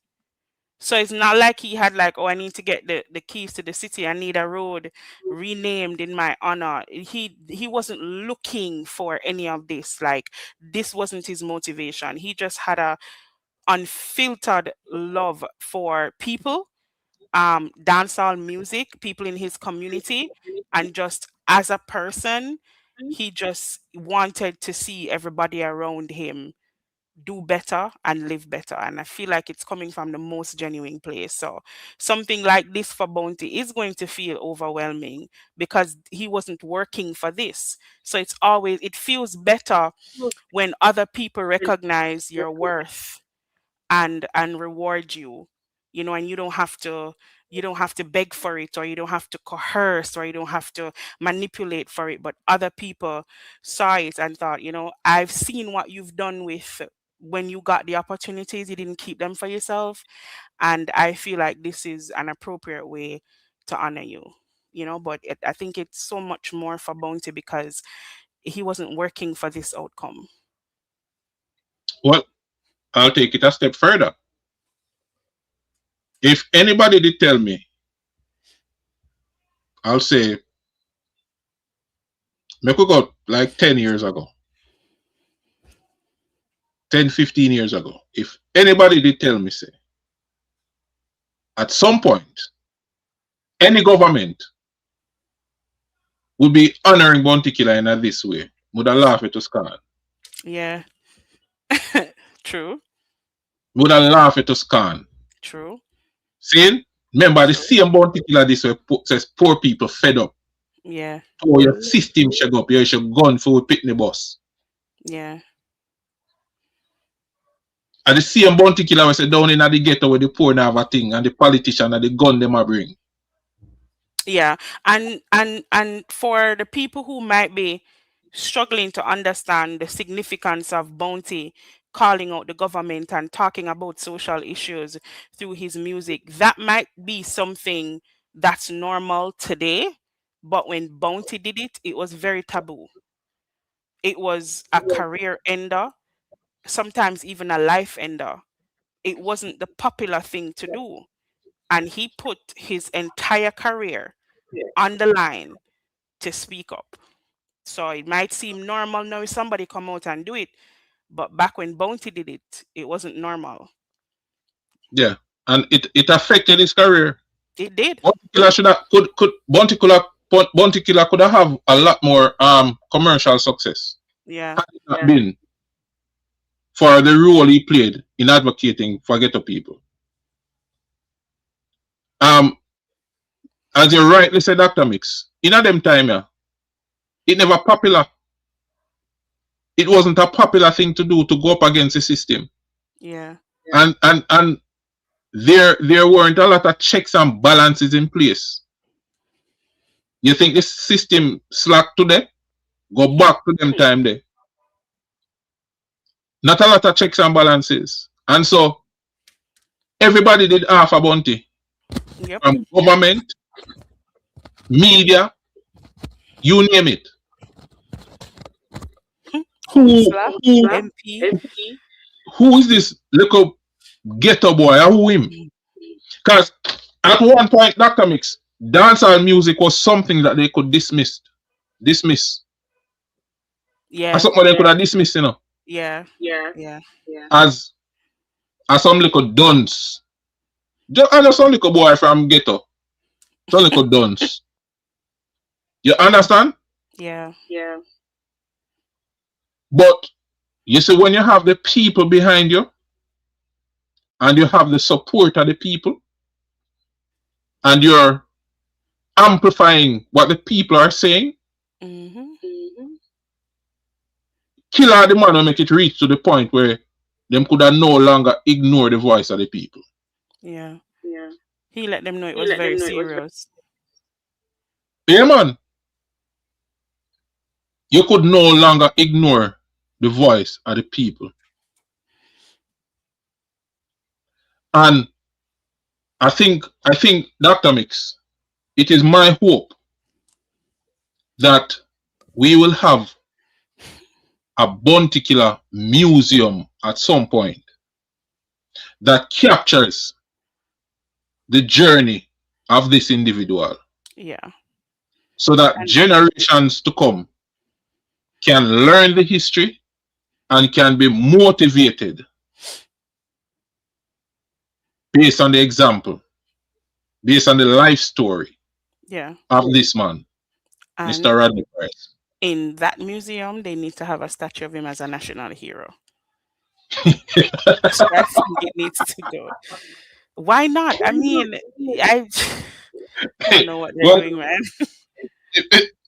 So it's not like he had like, oh, I need to get the keys to the city. I need a road renamed in my honor. He wasn't looking for any of this. Like this wasn't his motivation. He just had a unfiltered love for people, dancehall music, people in his community, and just as a person, he just wanted to see everybody around him do better and live better. And I feel like it's coming from the most genuine place. So something like this for Bounty is going to feel overwhelming because he wasn't working for this. So it feels better when other people recognize your worth and reward you, and you don't have to beg for it, or you don't have to coerce, or you don't have to manipulate for it, but other people saw it and thought, I've seen what you've done with when you got the opportunities, you didn't keep them for yourself, and I feel like this is an appropriate way to honor you. But I think it's so much more for Bounty because he wasn't working for this outcome. Well, I'll take it a step further. If anybody did tell me, I'll say, me could go like 10 years ago, 10, 15 years ago. If anybody did tell me, say, at some point, any government would be honoring Bounty Killer in this way, would have laughed at us, scan. Yeah. True. Would have laughed at us, scan. True. See? Remember, the same Bounty Killer this way says poor people fed up. Yeah. So your system should go up. You should gun for pitney boss. Yeah. And the same Bounty Killer was down in the ghetto where the poor now have a thing and the politician and the gun them a bring. Yeah. And for the people who might be struggling to understand the significance of Bounty calling out the government and talking about social issues through his music, that might be something that's normal today, but when Bounty did it, it was very taboo. It was a career ender, sometimes even a life ender. It wasn't the popular thing to do, and he put his entire career on the line to speak up. So it might seem normal now if somebody come out and do it, but back when Bounty did it, it wasn't normal. Yeah. And it affected his career. It did. Bounty Killer could have a lot more commercial success. Yeah. Had it not been for the role he played in advocating for ghetto people. As you rightly said, Dr. Mix, in a them time, it never popular. It wasn't a popular thing to do, to go up against the system. Yeah. And there weren't a lot of checks and balances in place. You think this system slack today? Go back to them time there. Not a lot of checks and balances. And so everybody did half a Bounty. Yep. From government, media, you name it. Who is this little ghetto boy? Who him? Because at one point, Dr. Mix, dancehall music was something that they could dismiss. Yeah. As something they could have dismissed, Yeah. As some little duns. I know some little boy from ghetto. Some little duns. You understand? Yeah. But you see, when you have the people behind you, and you have the support of the people, and you're amplifying what the people are saying, Killer the man will make it reach to the point where them could have no longer ignore the voice of the people. Yeah. He let them know it was very serious. Yeah, man. You could no longer ignore the voice of the people. And I think, Dr. Mix, it is my hope that we will have a Bounty Killer museum at some point that captures the journey of this individual Yeah. so that And generations to come can learn the history and can be motivated based on the example, based on the life story yeah. of this man, And Mr. Rodney Price. in that museum, they need to have a statue of him as a national hero. So I think it needs to go. Why not? I mean, I don't know what they're Well, doing, man.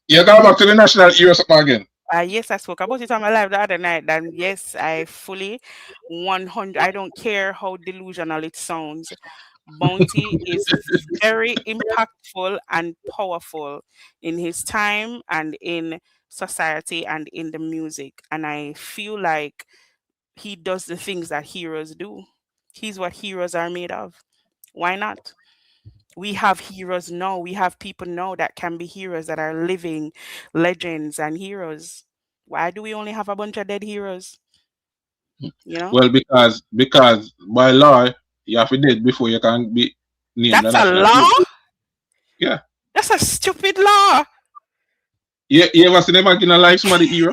you go back to the national hero something again. Yes, I spoke about it on my live the other night. And yes, I fully 100. I don't care how delusional it sounds. Bounty is very impactful and powerful in his time and in society and in the music. And I feel like he does the things that heroes do. He's what heroes are made of. Why not? We have heroes now. We have people now that can be heroes that are living legends and heroes. Why do we only have a bunch of dead heroes? You know? Well, because by law you have to dead before you can be named a That's a national law? hero. Yeah. That's a stupid law. You ever see them back in a life somebody hero?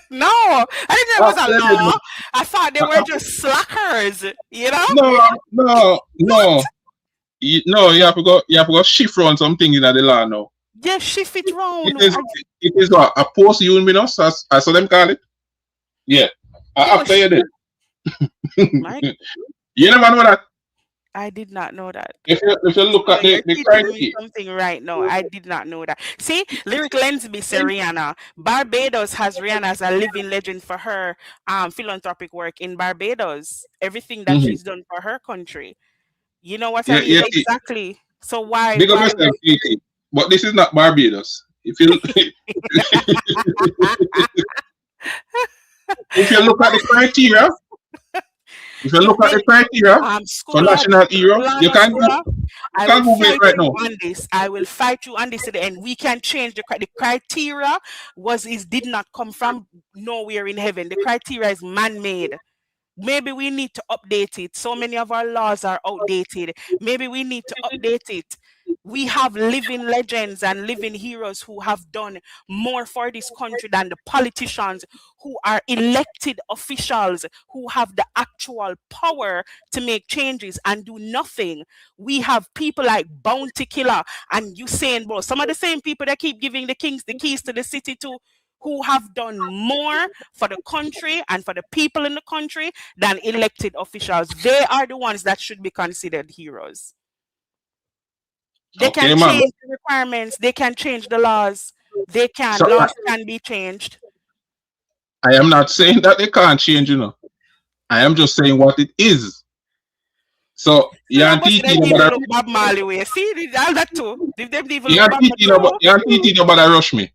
No, I didn't know it was a Dead, law. man. I thought they were just slackers, you know? No. No, you have to go shift around something in the law now. Yeah, shift it round. It is what a post uniminous as so them call it. Yeah. After you did. Mike, You never know that. I did not know that. If you look at You're the teaching me criteria. something right now. I did not know that. See, Lyric Lensby say Rihanna. Barbados has Rihanna as a living legend for her philanthropic work in Barbados. Everything that she's done for her country. You know what I mean? Exactly. So why Big up yourself, PT. But this is not Barbados. If you if you look at the criteria, for national hero, you can't Google it right now. On this. I will fight you on this to the end. We can change the criteria did not come from nowhere in heaven. The criteria is man-made. Maybe we need to update it. So many of our laws are outdated. Maybe we need to update it. We have living legends and living heroes who have done more for this country than the politicians who are elected officials who have the actual power to make changes and do nothing. We have people like Bounty Killer and Usain Bolt, some of the same people that keep giving the keys to the city to, who have done more for the country and for the people in the country than elected officials. They are the ones that should be considered heroes. They can change the requirements. They can change the laws. Laws can be changed. I am not saying that they can't change, you know. I am just saying what it is. So you and TT Bob Marley way. See, all that too. If them even you and TT nobody rush me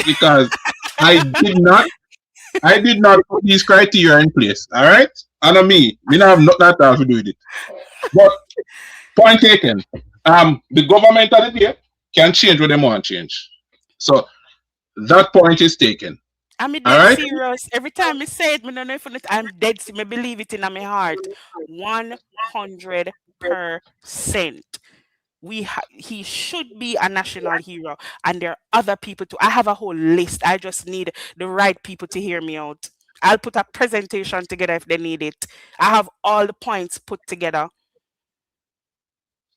because I did not put these criteria in place. All right, and me don't have nothing to do with it. But point taken. The government of the day can change what they want to change. So that point is taken. I'm dead serious. Every time I say it, I don't know if I'm dead serious. I believe it in my heart. 100%. He should be a national hero, and there are other people too. I have a whole list. I just need the right people to hear me out. I'll put a presentation together if they need it. I have all the points put together.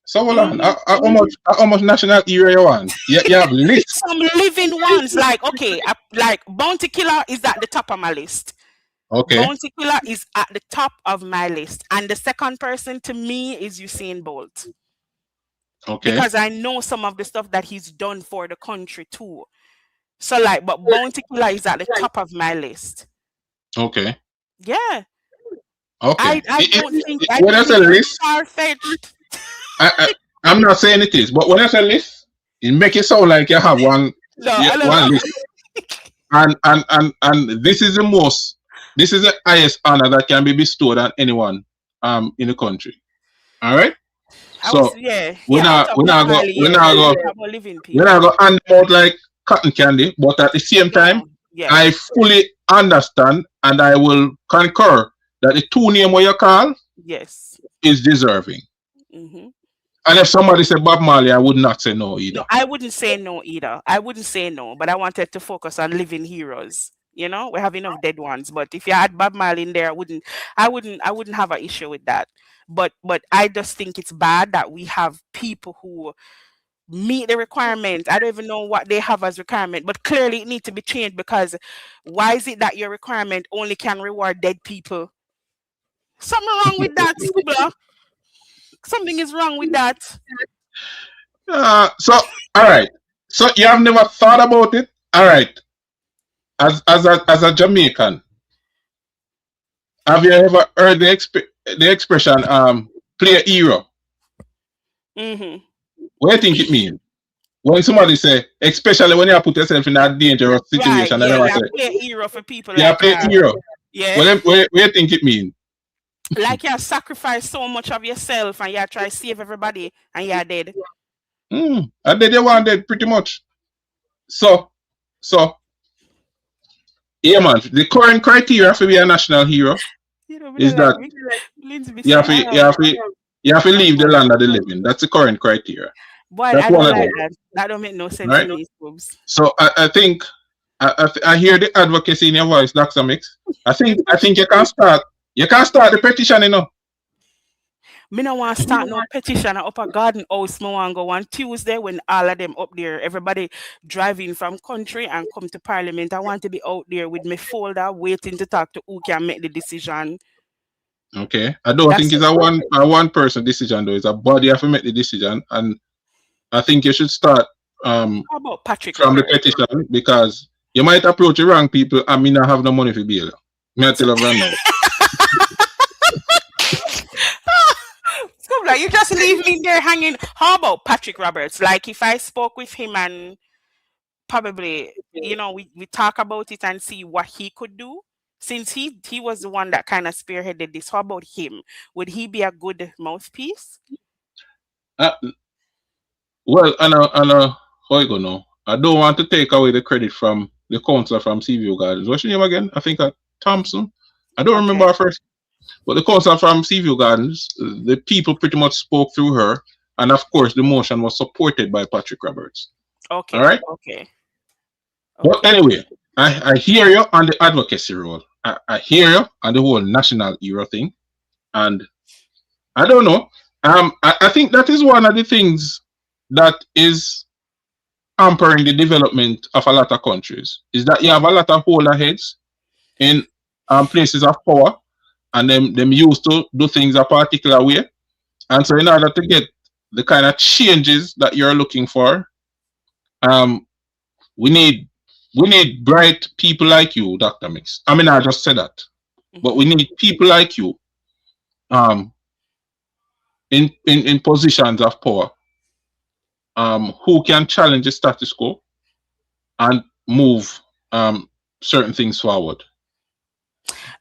So hold on, how much national hero you want? You have lists. Some living ones, like Bounty Killer is at the top of my list. Okay. Bounty Killer is at the top of my list, and the second person to me is Usain Bolt. Okay. Because I know some of the stuff that he's done for the country too. So but Bounty Killer is at the top of my list. Okay. Yeah. Okay. I don't think when I say list, far-fetched. I'm not saying it is, but when I say list, it make it sound like you have one list. And this is the highest honor that can be bestowed on anyone in the country. All right. So we're not go hand out like cotton candy, but at the same time, I fully understand and I will concur that the two name where you call is deserving. Mm-hmm. And if somebody said Bob Marley, I would not say no either. No, I wouldn't say no either. I wouldn't say no, but I wanted to focus on living heroes. You know, we have enough dead ones, but if you had Bob Marley in there, I wouldn't have an issue with that. But I just think it's bad that we have people who meet the requirement. I don't even know what they have as requirement, but clearly it needs to be changed because why is it that your requirement only can reward dead people? Something wrong with that, Scoobler. Something is wrong with that. So all right. So you have never thought about it? All right. As a Jamaican, have you ever heard the expression play a hero? Mm-hmm. What do you think it means? When somebody say, especially when you put yourself in a dangerous situation, Right, and yeah, I you say, play a hero for people yeah, like play that. hero. Yeah. What do you think it means? Like you sacrifice so much of yourself and you try to save everybody and you're dead. And then they want dead pretty much. So, yeah, man. The current criteria for be a national hero is that you have to leave the land of the living. That's the current criteria. Boy, That's I don't one of like them. that. That don't make no sense Right? to me, Scoops. So I think I hear the advocacy in your voice, Dr. Mix. I think you can start. You can start the petition, you know. Me no want to start no petition at Upper Garden House. Me want go on Tuesday when all of them up there, everybody driving from country and come to Parliament. I want to be out there with my folder, waiting to talk to who can make the decision. Okay, I don't think it's a one person decision though. It's a body have to make the decision, and I think you should start How about Patrick from the Roberts? petition because you might approach the wrong people and me not have no money for bail. Me I tell you right now. Like, you just leave me there hanging. How about Patrick Roberts? Like if I spoke with him and probably, you know, we talk about it and see what he could do. Since he was the one that kind of spearheaded this, how about him? Would he be a good mouthpiece? Well, how you go now? I don't want to take away the credit from the councillor from Seaview Gardens. What's your name again? I think Thompson. I don't remember her first. But the councillor from Seaview Gardens, the people pretty much spoke through her, and of course the motion was supported by Patrick Roberts. Okay. All right. Okay. But anyway, I hear you on the advocacy role. I hear you on the whole national hero thing, and I don't know. I think that is one of the things that is hampering the development of a lot of countries. Is that you have a lot of holder heads in places of power, and them used to do things a particular way, and so in order to get the kind of changes that you're looking for, we need bright people like you, Dr. Mix. I mean, I just said that, but we need people like you, in positions of power, who can challenge the status quo and move certain things forward.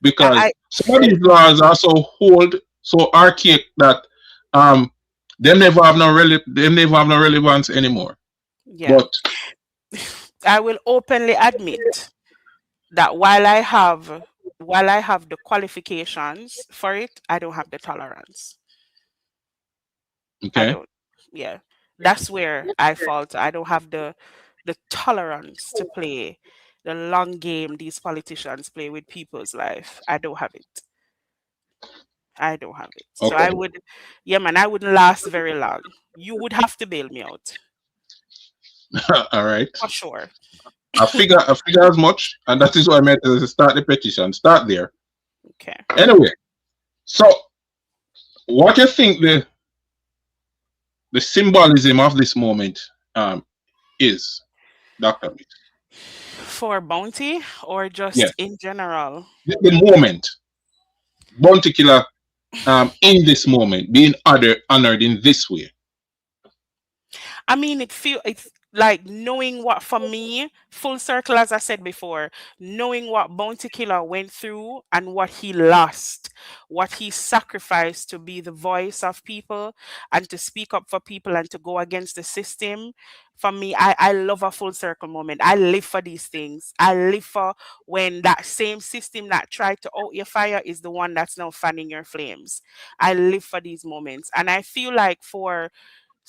Because some of these laws are so archaic that they never have no relevance anymore. Yeah. But I will openly admit that while I have the qualifications for it, I don't have the tolerance. okay. I don't. Yeah. That's where I fault. I don't have the tolerance to play the long game these politicians play with people's life. I don't have it. I don't have it. So I would, yeah, man, I wouldn't last very long. You would have to bail me out. All right. For sure. I figure as much, and that is why I meant to start the petition. Start there. Okay. Anyway, so what do you think the symbolism of this moment is, Dr. Mix? For Bounty or just in general? The moment. Bounty Killer in this moment, being honored in this way. I mean, it's like knowing what, for me, full circle, as I said before, knowing what Bounty Killer went through and what he lost, what he sacrificed to be the voice of people and to speak up for people and to go against the system. For me, I love a full circle moment. I live for these things. I live for when that same system that tried to out your fire is the one that's now fanning your flames. I live for these moments. And I feel like for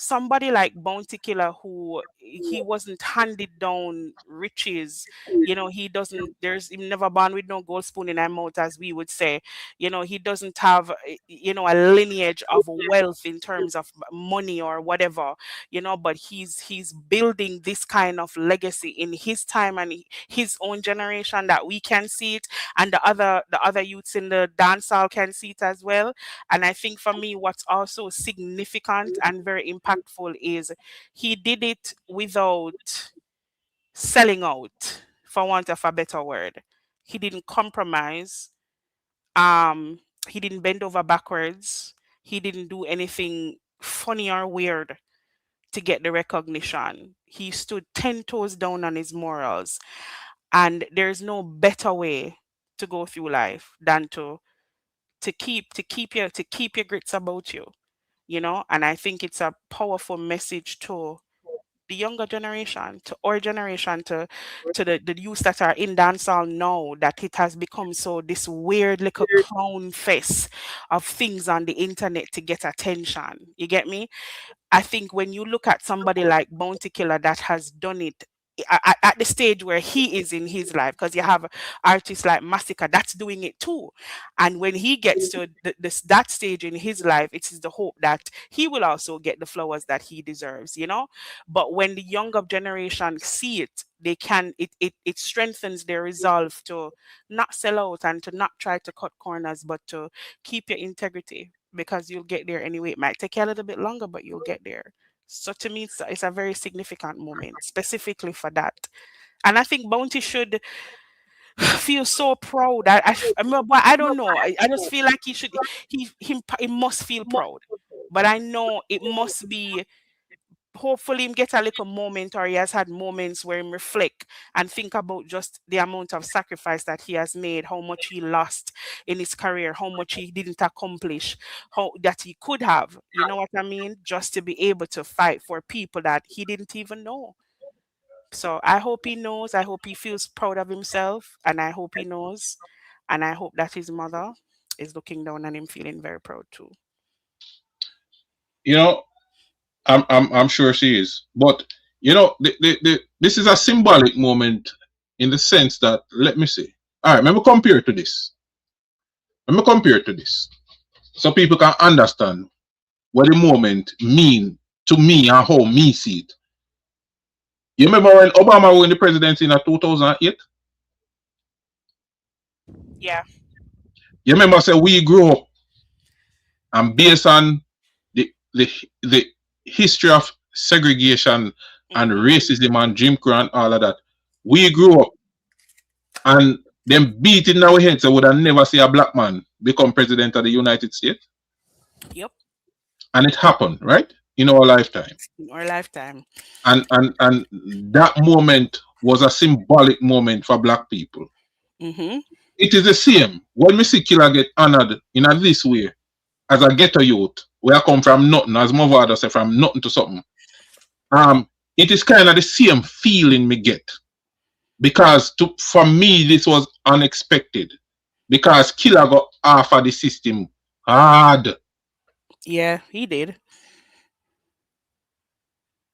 somebody like Bounty Killer, who he wasn't handed down riches, he doesn't, there's, he never born with no gold spoon in his mouth, as we would say. He doesn't have, a lineage of wealth in terms of money or whatever, but he's building this kind of legacy in his time and his own generation, that we can see it, and the other youths in the dance hall can see it as well. And I think for me, what's also significant and very impactful is he did it without selling out, for want of a better word. He didn't compromise. Um, he didn't bend over backwards. He didn't do anything funny or weird to get the recognition. He stood 10 toes down on his morals. And there's no better way to go through life than to keep your grits about you, and I think it's a powerful message to the younger generation, to our generation, to the youth that are in dancehall now, that it has become so this weird little clown fest of things on the internet to get attention. You get me? I think when you look at somebody like Bounty Killer that has done it at the stage where he is in his life, because you have artists like Masicka that's doing it too, and when he gets to that stage in his life, it is the hope that he will also get the flowers that he deserves. But when the younger generation see it, they can it strengthens their resolve to not sell out and to not try to cut corners, but to keep your integrity, because you'll get there anyway. It might take you a little bit longer, but you'll get there. So to me, it's a very significant moment, specifically for that. And I think Bounty should feel so proud. I mean, but I don't know. I just feel like he must feel proud. But I know it must be, hopefully him get a little moment, or he has had moments where him reflect and think about just the amount of sacrifice that he has made, how much he lost in his career, how much he didn't accomplish, how that he could have, you know what I mean, just to be able to fight for people that he didn't even know. So I hope he knows, I hope he feels proud of himself, and I hope he knows, and I hope that his mother is looking down on him feeling very proud too. You know, I'm sure she is. But this is a symbolic moment in the sense that, let me see. All right, let me compare to this. So people can understand what the moment mean to me and how me see it. You remember when Obama won the presidency in 2008? Yeah. You remember say we grew up, and based on the history of segregation and racism and Jim Crow and all of that, we grew up and them beat in our heads. I would have never see a black man become president of the United States. Yep. And it happened, right? In our lifetime. In our lifetime. And that moment was a symbolic moment for black people. Mm-hmm. It is the same when we see Killer get honored in this way as a ghetto youth, where I come from nothing, as Mavado say, from nothing to something. It is kind of the same feeling me get, because for me this was unexpected, because Killer got off of the system hard. Yeah, he did.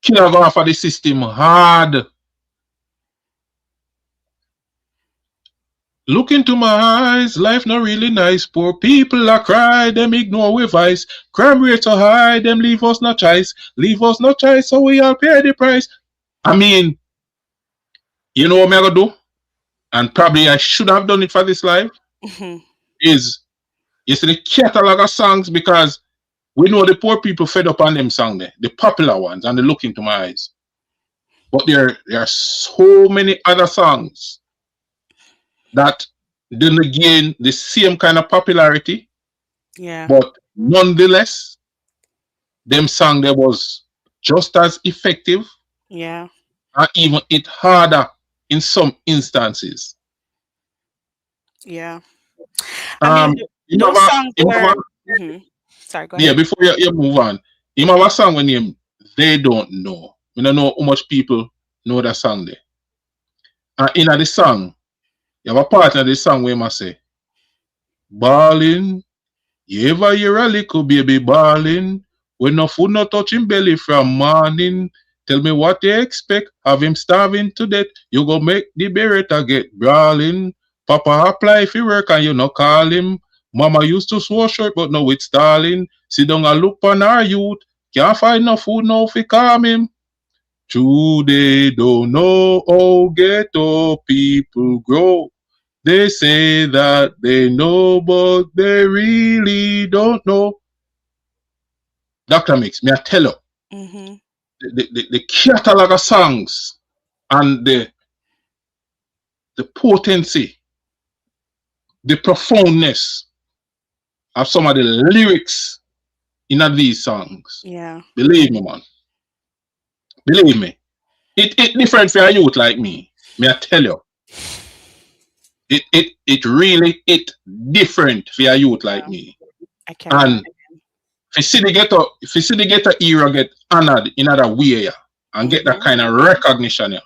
Killer got off of the system hard. Look into my eyes, life not really nice. Poor people are cry, them ignore we vice. Crime rates are high, them leave us no choice. Leave us no choice, so we all pay the price. I mean, you know what I'm gonna do? And probably I should have done it for this live. Is you see the catalog of songs, because we know the poor people fed up on them songs there, the popular ones, and they look into my eyes. But there are so many other songs that didn't gain the same kind of popularity. Yeah. But nonetheless, them song there was just as effective. Yeah. and even hit harder in some instances. Yeah. I mean, those songs were. Sorry, go ahead. Yeah, before you move on, you have a song when you They Don't Know. I don't know how much people know that song there. And in the song, you have a part of the song where you must say, "Ballin', you ever hear a little baby ballin'? When no food no touch him belly from morning. Tell me what you expect. Have him starving to death. You go make the beretta get brawling. Papa apply if you work and you no call him. Mama used to sew short but now it's stalling. Sit down and look on our youth. Can't find no food now fi calm him. True, they don't know how ghetto people grow. They say that they know, but they really don't know." Dr. Mix, me I tell you, the catalog of songs and the potency, the profoundness of some of the lyrics in these songs. Yeah. Believe me, man. Believe me. It different for a youth like me. Me I tell you. It really different for a youth like me. I can't. And if you see the ghetto era get honored in other way and get that kind of recognition,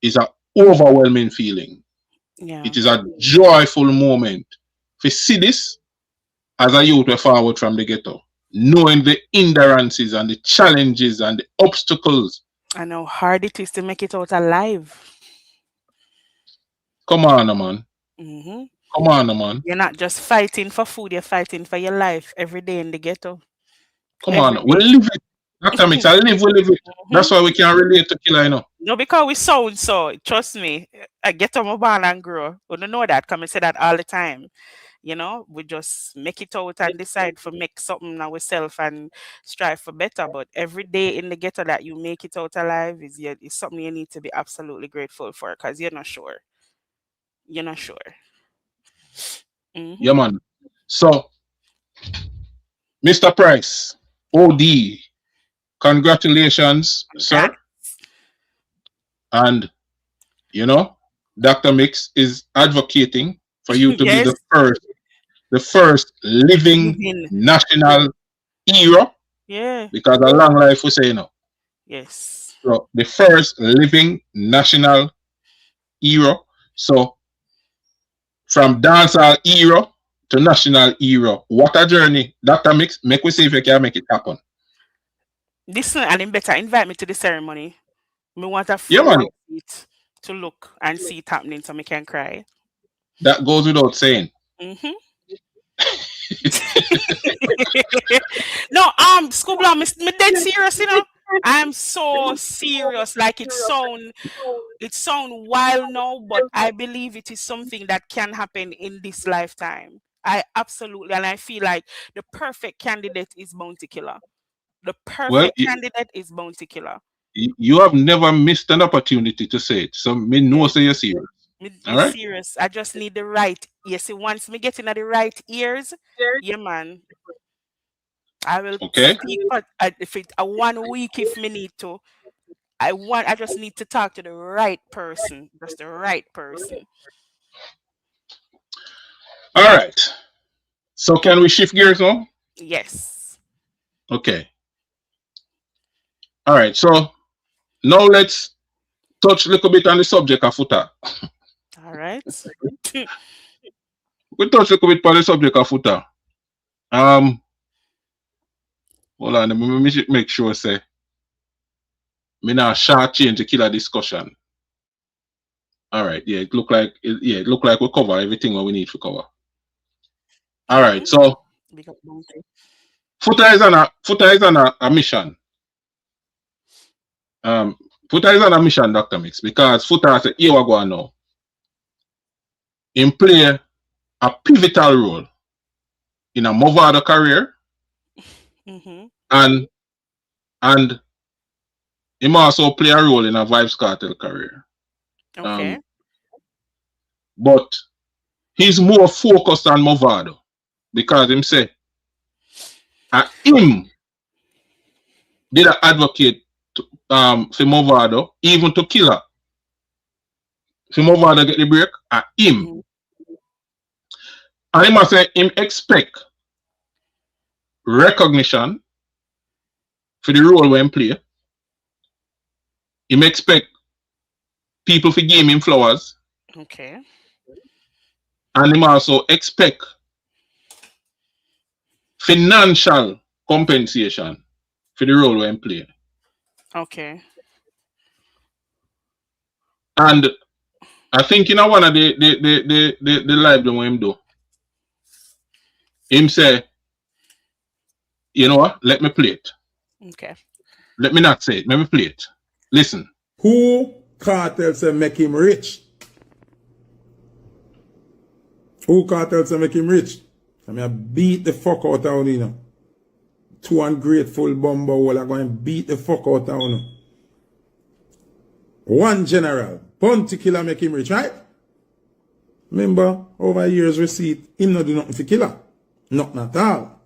is an overwhelming feeling. Yeah. It is a joyful moment. If you see this as a youth forward from the ghetto, knowing the hindrances and the challenges and the obstacles. And how hard it is to make it out alive. Come on, man. Come on, man. You're not just fighting for food, you're fighting for your life every day in the ghetto. Come on. We live it. Dr. Mix, we live it. That's why we can relate to Killer, you know. No, because we sound so. Trust me. I get on my born and grow. We don't know that. Come and say that all the time. You know, we just make it out and decide to make something ourselves and strive for better. But every day in the ghetto that you make it out alive is something you need to be absolutely grateful for, because you're not sure. You're not sure. Yeah, man. So, Mr. Price, OD, congratulations, sir. And, you know, Dr. Mix is advocating for you to be the first living national hero. Yeah. Because a long life we say, you know. Yes. So, the first living national hero. So, from dancehall hero to national hero. What a journey. Dr. Mix, make we see if you can make it happen. Listen, and then better invite me to the ceremony. Me want a Yeah, man. seat to look and see it happening so me can cry. That goes without saying. No, Scoobla, me dead serious, you know. I'm so serious. Like it sound wild now, but I believe it is something that can happen in this lifetime. I absolutely, and I feel like the perfect candidate is Bounty Killer. The perfect candidate is Bounty Killer. You have never missed an opportunity to say it. So me know say you're serious. All right? Serious. I just need the right. See, once me get in the right ears, yeah, man. I will speak if it a 1 week if me need to. I just need to talk to the right person. Just the right person. All right. So can we shift gears now? Yes. Okay. All right. So now let's touch a little bit on the subject of Foota. All right. We touch a little bit on the subject of Foota. Hold on, let me make sure say me now short change the killer discussion. All right, yeah, it look like we cover everything what we need to cover. All right, so Foota is on a mission. Foota is on a mission, Dr. Mix, because Foota said, here we go now. He play a pivotal role in a Mavado career. And he also play a role in a Vibes Cartel career. Okay. But he's more focused on Mavado because him say him did advocate for Mavado, even to Killer. For Mavado get the break at him. And he must say him expect recognition for the role when play. Him expect people to give him flowers. Okay. And him also expect financial compensation for the role when play. Okay. And I think in one of the live that him do, him say, you know what? Let me play it. Okay. Let me not say it. Let me play it. Listen. Who cartel say make him rich? Who cartel say make him rich? I mean, I beat the fuck out of you, you know. Two ungrateful bumbo will go and beat the fuck out of you. One general, Bounty Killer make him rich, right? Remember, over years receipt, him not do nothing for Killer. Nothing at all.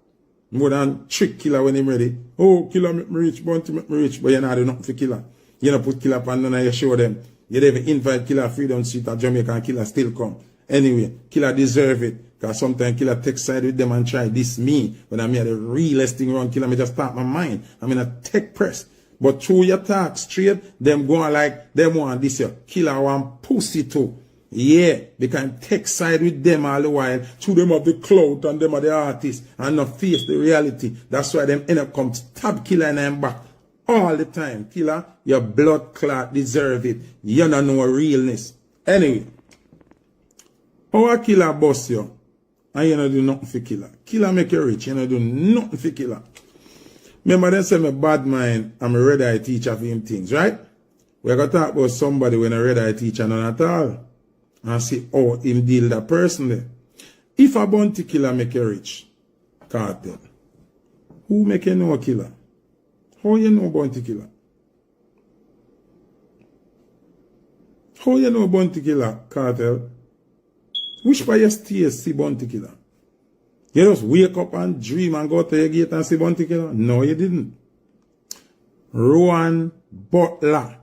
More than trick Killer when him ready. Oh, Killer make me rich, Bounty make me rich, but you not do nothing for Killer. You don't put Killer on none of you show them. You never invite Killer Freedom Street at Jamaica and Killer still come. Anyway, Killer deserve it. Because sometimes Killer take side with them and try this me. When I mean the realest thing around Killer, I just start my mind. I'm in a tech press. But through your talk straight, them going like, them want this year. Killer want pussy too. Yeah, they can take side with them all the while. Through them of the clout and them of the artists. And not face the reality. That's why them end up come stab Killer in them back. All the time. Killer, your blood clot deserve it. You don't know realness. Anyway. How a Killer boss you? And you don't do nothing for Killer. Killer make you rich. You don't do nothing for Killer. Remember them say me bad mind. I'm a red eye teacher for him things, right? We're going to talk about somebody when a red eye teacher none at all. And see how him deal that person there. If a Bounty Killer make you rich, cartel, who make you know a killer? How you know Bounty Killer? How you know Bounty Killer, cartel? Which by your stairs see Bounty Killer? You just wake up and dream and go to your gate and see Bounty Killer? No, you didn't. Rowan Butler,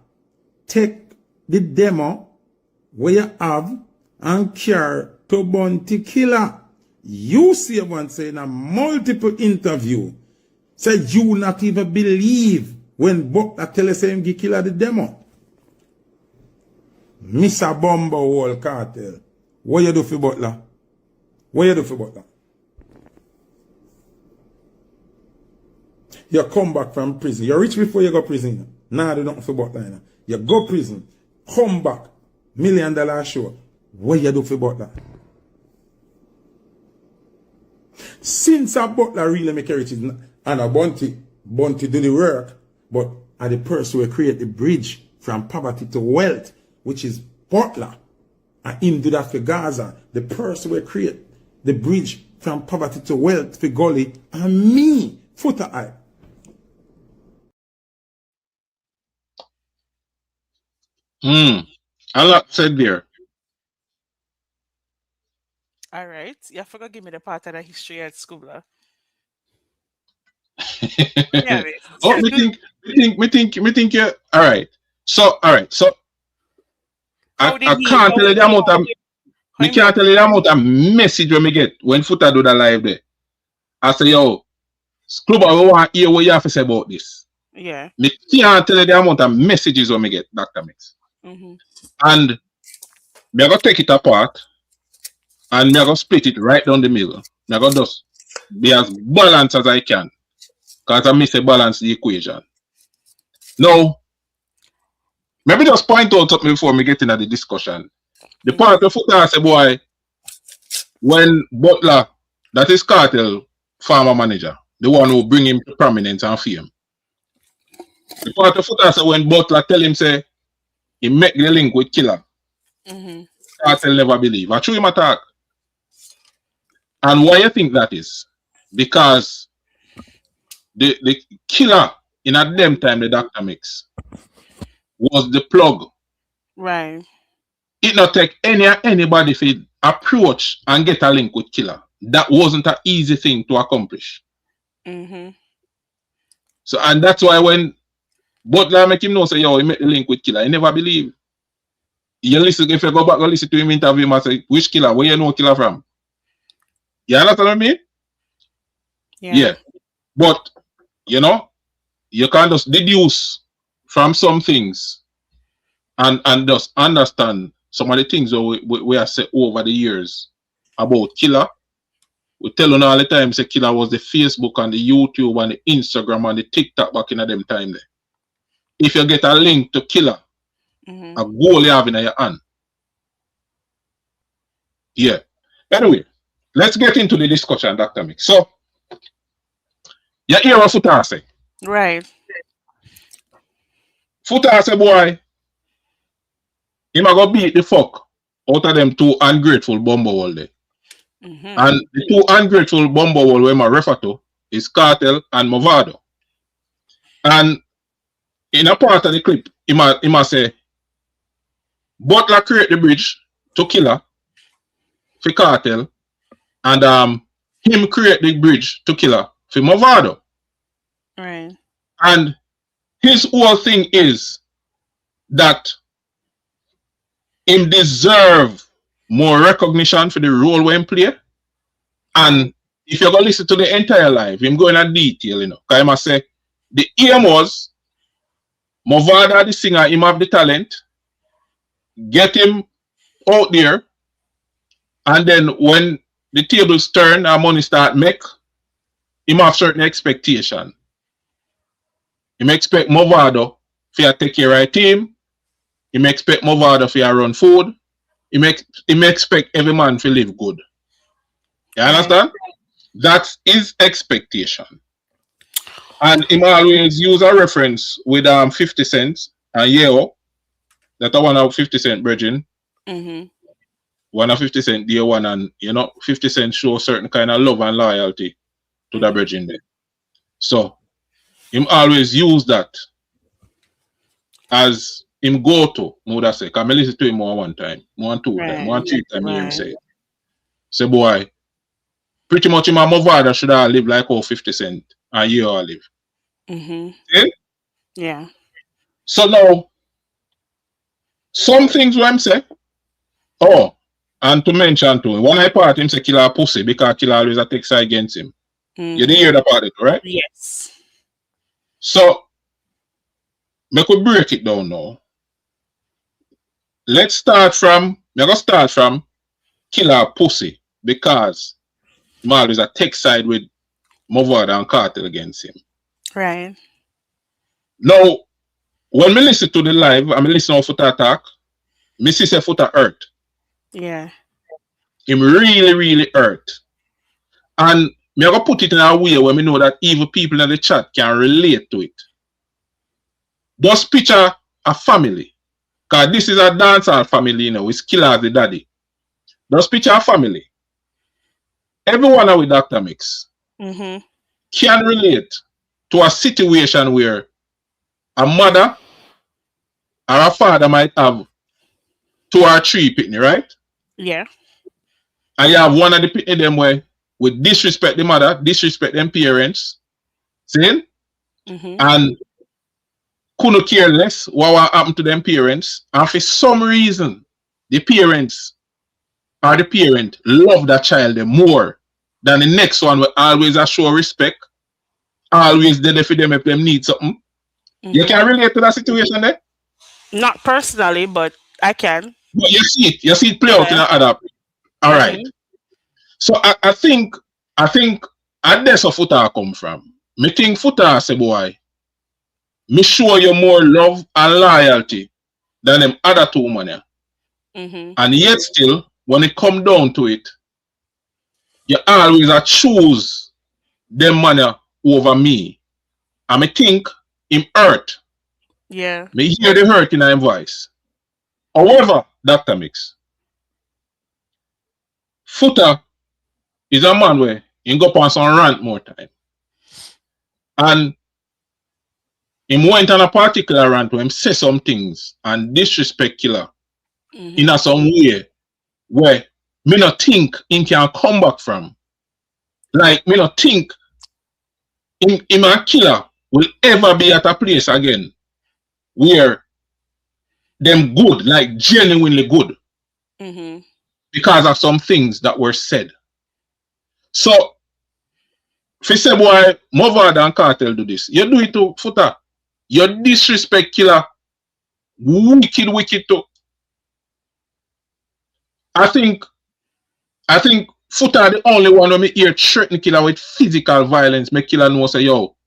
take the demo where you have and care to Bounty Killer. You see one say in a multiple interview, say you not even believe when Butler tell us him give Killer the demo. Mr. Bumbo Wall Cartel. What you do for Butler? What you do for Butler? You come back from prison. You're rich before you go prison. Nah, do nothing for Butler. You know. You go prison. Come back. $1 million show. What you do for Butler? Since a Butler really make riches and a Bounty do the work, but are the person who create the bridge from poverty to wealth, which is Butler. And him do that for Gaza. The person will create the bridge from poverty to wealth for Gully. And me, Foota I. A lot said there. All right. You forgot to give me the part of the history at school. Yeah, Oh, me think you all right. So I can't tell you the amount of me can't tell you the amount of message when me get when Foota do the live there. I say, yo, Club, I want to hear what you have to say about this. Yeah. Me can't tell you the amount of messages when me get, Dr. Mix. And me going to take it apart and me going to split it right down the middle. Me going to just be as balanced as I can. Because I miss a balance the equation. Now, maybe just point out something before me get into the discussion. The part of Foota say, boy, when Butler, that is Cartel farmer manager, the one who bring him to prominence and fame. The part of Foota say, when Butler tell him, say, he make the link with Killer. Cartel never believe. I true him attack. And why you think that is? Because the Killer in at them time, the Dr. Mix, was the plug. Right. It not take anybody to approach and get a link with Killer. That wasn't an easy thing to accomplish. So, and that's why when Butler make him know say, yo, he make the link with killer. He never believe. You listen, if you go back and listen to him interview him and say, which killer? Where you know killer from? You understand what I mean? Yeah. But, you know, you can just deduce from some things and just understand some of the things that we have said over the years about killer. We tell them all the time, say killer was the Facebook and the YouTube and the Instagram and the TikTok back in them time there. If you get a link to killer, a goal you have in your hand. Yeah. Anyway, let's get into the discussion, Dr. Mick. So, you hear what Foota say? Right. Foota say, boy, he might go beat the fuck out of them two ungrateful bumble there. And the two ungrateful bumble we might refer to is Cartel and Mavado. And in a part of the clip, he must say, Butler create the bridge to killer for Cartel, and him create the bridge to killer for Mavado. Right. And his whole thing is that him deserve more recognition for the role we play. And if you're going to listen to the entire live, him going in detail, you know, because I must say, the aim was Mavado, the singer, him have the talent, get him out there, and then when the tables turn and money start make, him have certain expectation. Him expect Mavado for take care of team. Him expect Mavado for run food. Him expect every man to live good. You understand? That's his expectation. And him always use a reference with 50 cents and Yeo. That I want of 50 cent bridging. One of 50 cent dear one, and you know 50 cent show certain kind of love and loyalty to the bridging there. So him always use that as him go to, would I say, come listen to him more 2 times, 3 times him say. Say boy, pretty much him and Mavado should have live like 50 cent and you all live. Yeah. So now some things what I'm say, and to mention too, one I part him say killer pussy because killer always a take side against him. You didn't hear that part of it, right? Yes. So we could break it down now. Let's start from killer pussy because he always a take side with Mavado and Cartel against him. Right. Now, when me listen to the live and me listen to Foota talk, me see say Foota hurt. Yeah. Him really, really hurt. And me I go put it in a way where me know that even people in the chat can relate to it. Just picture a family. Because this is a dancehall family, you know, it's Killer as the daddy. Just picture a family. Everyone with Dr. Mix can relate to a situation where a mother or a father might have 2 or 3 pitney, right? Yeah. And you have one of the pitney them where with disrespect the mother, disrespect them parents, see? And couldn't care less what happened to them parents. And for some reason, the parents or the parent love that child more than the next one will always show respect, always there for them if them need something. You can relate to that situation there? Not personally, but I can. But you see it play out in other. All right. So I think that's where Foota come from. Me think Foota say, boy, me show you more love and loyalty than them other 2 men. And yet still, when it come down to it, you always choose them man over me. And me think him hurt. Yeah. Me hear the hurt in his voice. However, Dr. Mix, Foota is a man where he go on some rant more time. And he went on a particular rant where he say some things and disrespect killer in a some way where me not think he can come back from. Like me not think him a killer will ever be at a place again where them good, like genuinely good, because of some things that were said. So, if you say, boy, Mavado and Cartel do this, you do it to Foota. You disrespect Killer. Wicked too. I think Foota the only one who me hear threaten Killer with physical violence. Make Killer know say, yo,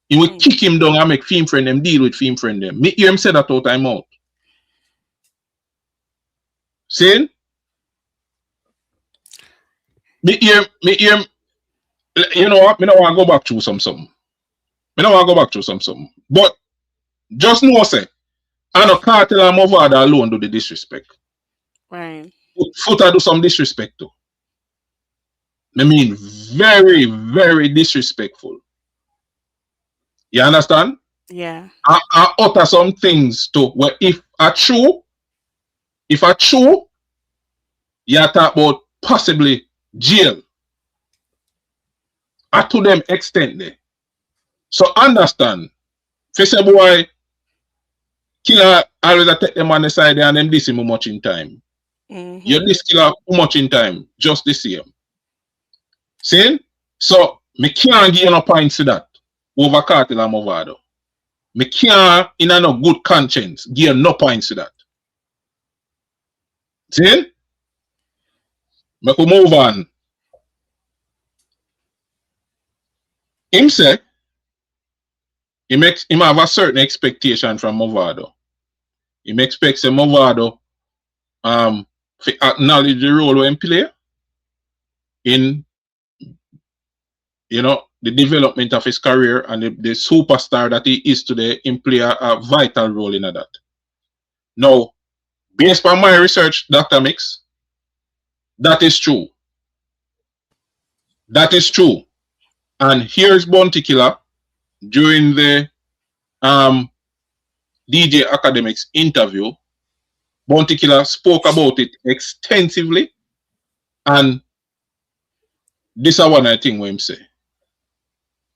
he will kick him down and make film friend them deal with film friend them. Me hear him say that all time out. See? Me hear him, you know what? Me don't want to go back through something. But just know say, I know Cartel and Mavado alone do the disrespect. Right. Foota do some disrespect too. I mean, very, very disrespectful. You understand? Yeah. I utter some things too. Where if I true, you talk about possibly jail. To them extent there. So understand, if you say boy, Killer always take them on the side and them this him much in time. You this Killer too much in time, just the same. See? So me can't give you no points to that over Cartel and Mavado. Me can't in a no good conscience give you no points to that. See? Me could move on. Him say him have a certain expectation from Mavado. Him expects a Mavado to acknowledge the role he play in, you know, the development of his career and the superstar that he is today. Him play a vital role in that. Now, based on my research, Dr. Mix, that is true. That is true. And here's Bounty Killer during the DJ Academics interview. Bounty Killer spoke about it extensively, and this is one I think what him say.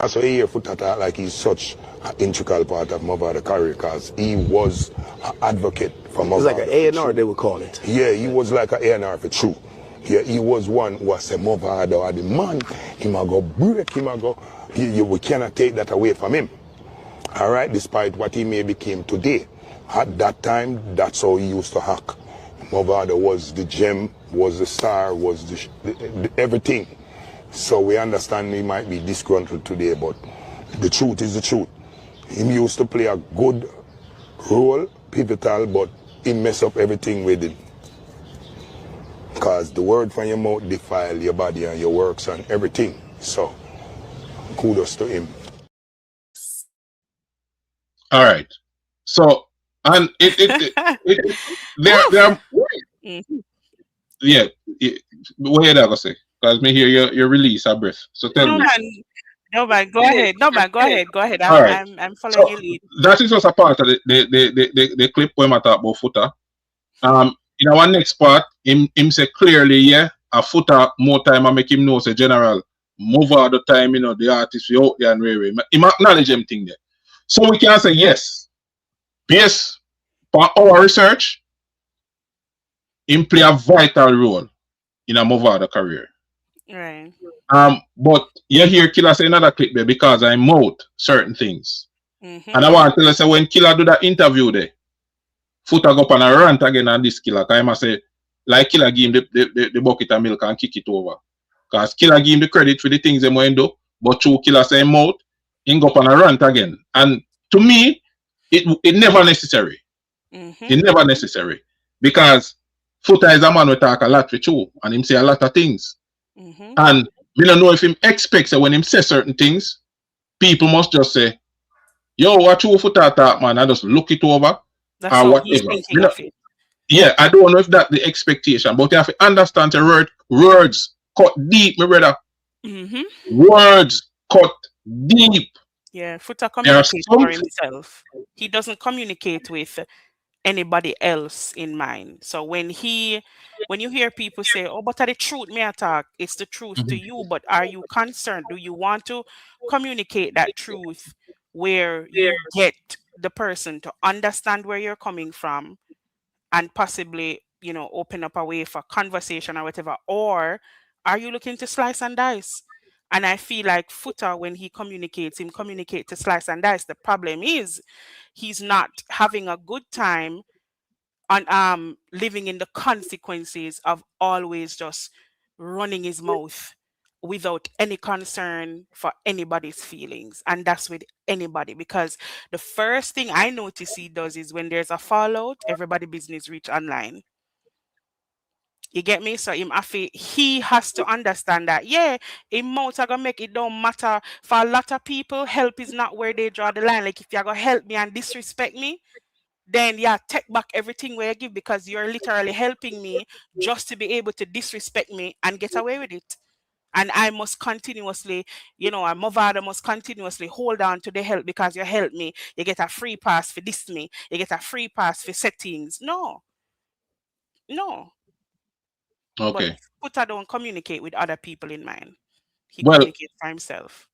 So he hear Foota talk like he's such an integral part of Mavado career because he was an advocate for Mavado. It was like an A&R they would call it. Yeah, he was like an A&R for true. Yeah, he was one who said Mavado are the man. He might go break, we cannot take that away from him. All right, despite what he may became today. At that time, that's how he used to hack. Mavado was the gem, was the star, was the everything. So we understand he might be disgruntled today, but the truth is the truth. He used to play a good role, pivotal, but he messed up everything with it. Because the word from your mouth defile your body and your works and everything. So, kudos to him. All right. So, and yeah, what you gonna say? Because me hear your release a breath. So tell me. No man, go ahead. Go ahead. I'm following your lead. That is just a part of the clip where I talk about Foota. In our next part, him say clearly, yeah, a Foota more time I make him know say general. Move out the time, you know, the artist we out there and really. Him acknowledge him thing there. So we can say yes. Based on our research, him play a vital role in a Mavado career. Right. But you hear Killer say another clip there because I mouth certain things. And I want to tell you, say when Killer do that interview there, Foota go up on a rant again on this Killer. Because I must say, like Killer give him the bucket of milk and kick it over. Because Killer give him the credit for the things they might do, but through Killer say mouth, he go up on a rant again. And to me, it never necessary. It never necessary. Because Foota is a man who talk a lot with you and him say a lot of things. And we don't know if him expects that when him say certain things, people must just say, yo, what you Foota talk, man, I just look it over. That's or whatever. Yeah, I don't know if that's the expectation, but you have to understand the words cut deep, my brother. Words cut deep. Yeah, Foota communicates for himself. He doesn't communicate with anybody else in mind. So when you hear people say, oh, but the truth may attack, it's the truth to you, but are you concerned? Do you want to communicate that truth where you get the person to understand where you're coming from and possibly, open up a way for conversation or whatever? Or are you looking to slice and dice? And I feel like Foota, when he communicates, him communicate to slice and dice. The problem is he's not having a good time on living in the consequences of always just running his mouth without any concern for anybody's feelings. And that's with anybody, because the first thing I notice he does is when there's a fallout, everybody business reach online. You get me? So he has to understand that, yeah, him mouth are gonna make it don't matter. For a lot of people, help is not where they draw the line. Like if you're gonna help me and disrespect me, then yeah, take back everything where you give, because you're literally helping me just to be able to disrespect me and get away with it. And I must continuously, a Mavado must continuously hold on to the help because you help me. You get a free pass for this me. You get a free pass for settings. No. Okay. But Foota don't communicate with other people in mind. He Well, communicates for himself.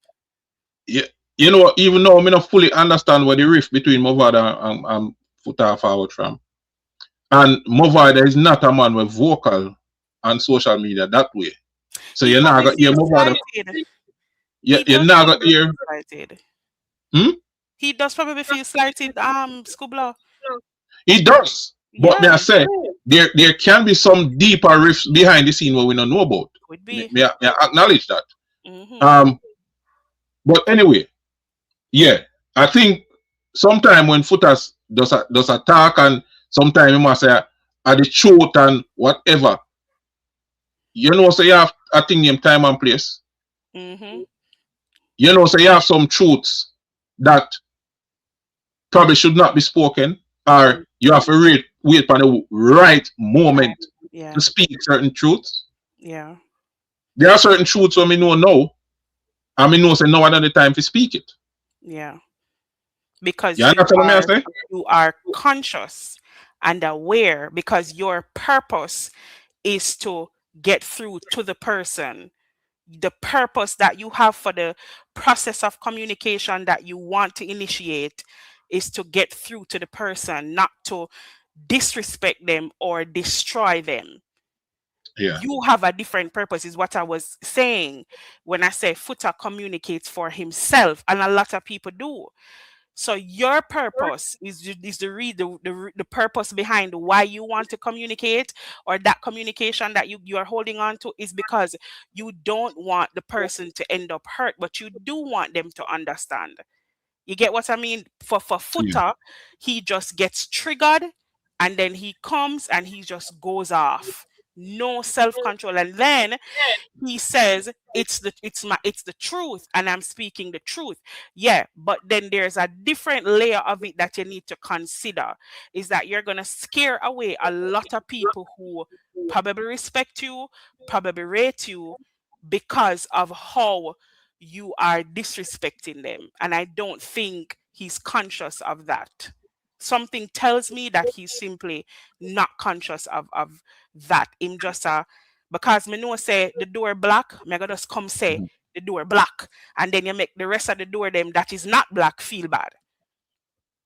yeah, even though I may not fully understand what the rift between Mavado and Foota forward from, and Mavado is not a man with vocal on social media that way. So you're not gonna hear Mavado. You're not gonna hear. He does probably feel slighted, Scoobler. He does. But may I say, there can be some deeper rifts behind the scene where we don't know about. Could be. May I acknowledge that. But anyway, yeah, I think sometimes when Foota does attack, and sometimes you must say at the truth and whatever, so you have a thing named time and place. So you have some truths that probably should not be spoken, or you have to wait for the right moment to speak certain truths. Yeah. There are certain truths when we know now, and we know say no another time to speak it. Yeah. Because you are conscious and aware, because your purpose is to get through to the person. The purpose that you have for the process of communication that you want to initiate is to get through to the person, not to disrespect them or destroy them. Yeah. You have a different purpose, is what I was saying when I say Foota communicates for himself, and a lot of people do. So your purpose is the purpose behind why you want to communicate, or that communication that you are holding on to is because you don't want the person to end up hurt, but you do want them to understand. You get what I mean? For Foota, he just gets triggered, and then he comes and he just goes off. No self-control, and then he says it's the truth, and I'm speaking the truth. Yeah, but then there's a different layer of it that you need to consider, is that you're gonna scare away a lot of people who probably respect you, probably rate you, because of how you are disrespecting them. And I don't think he's conscious of that. Something tells me that he's simply not conscious of that. Him just because me know say the door black, me gonna just come say the door black, and then you make the rest of the door them that is not black feel bad.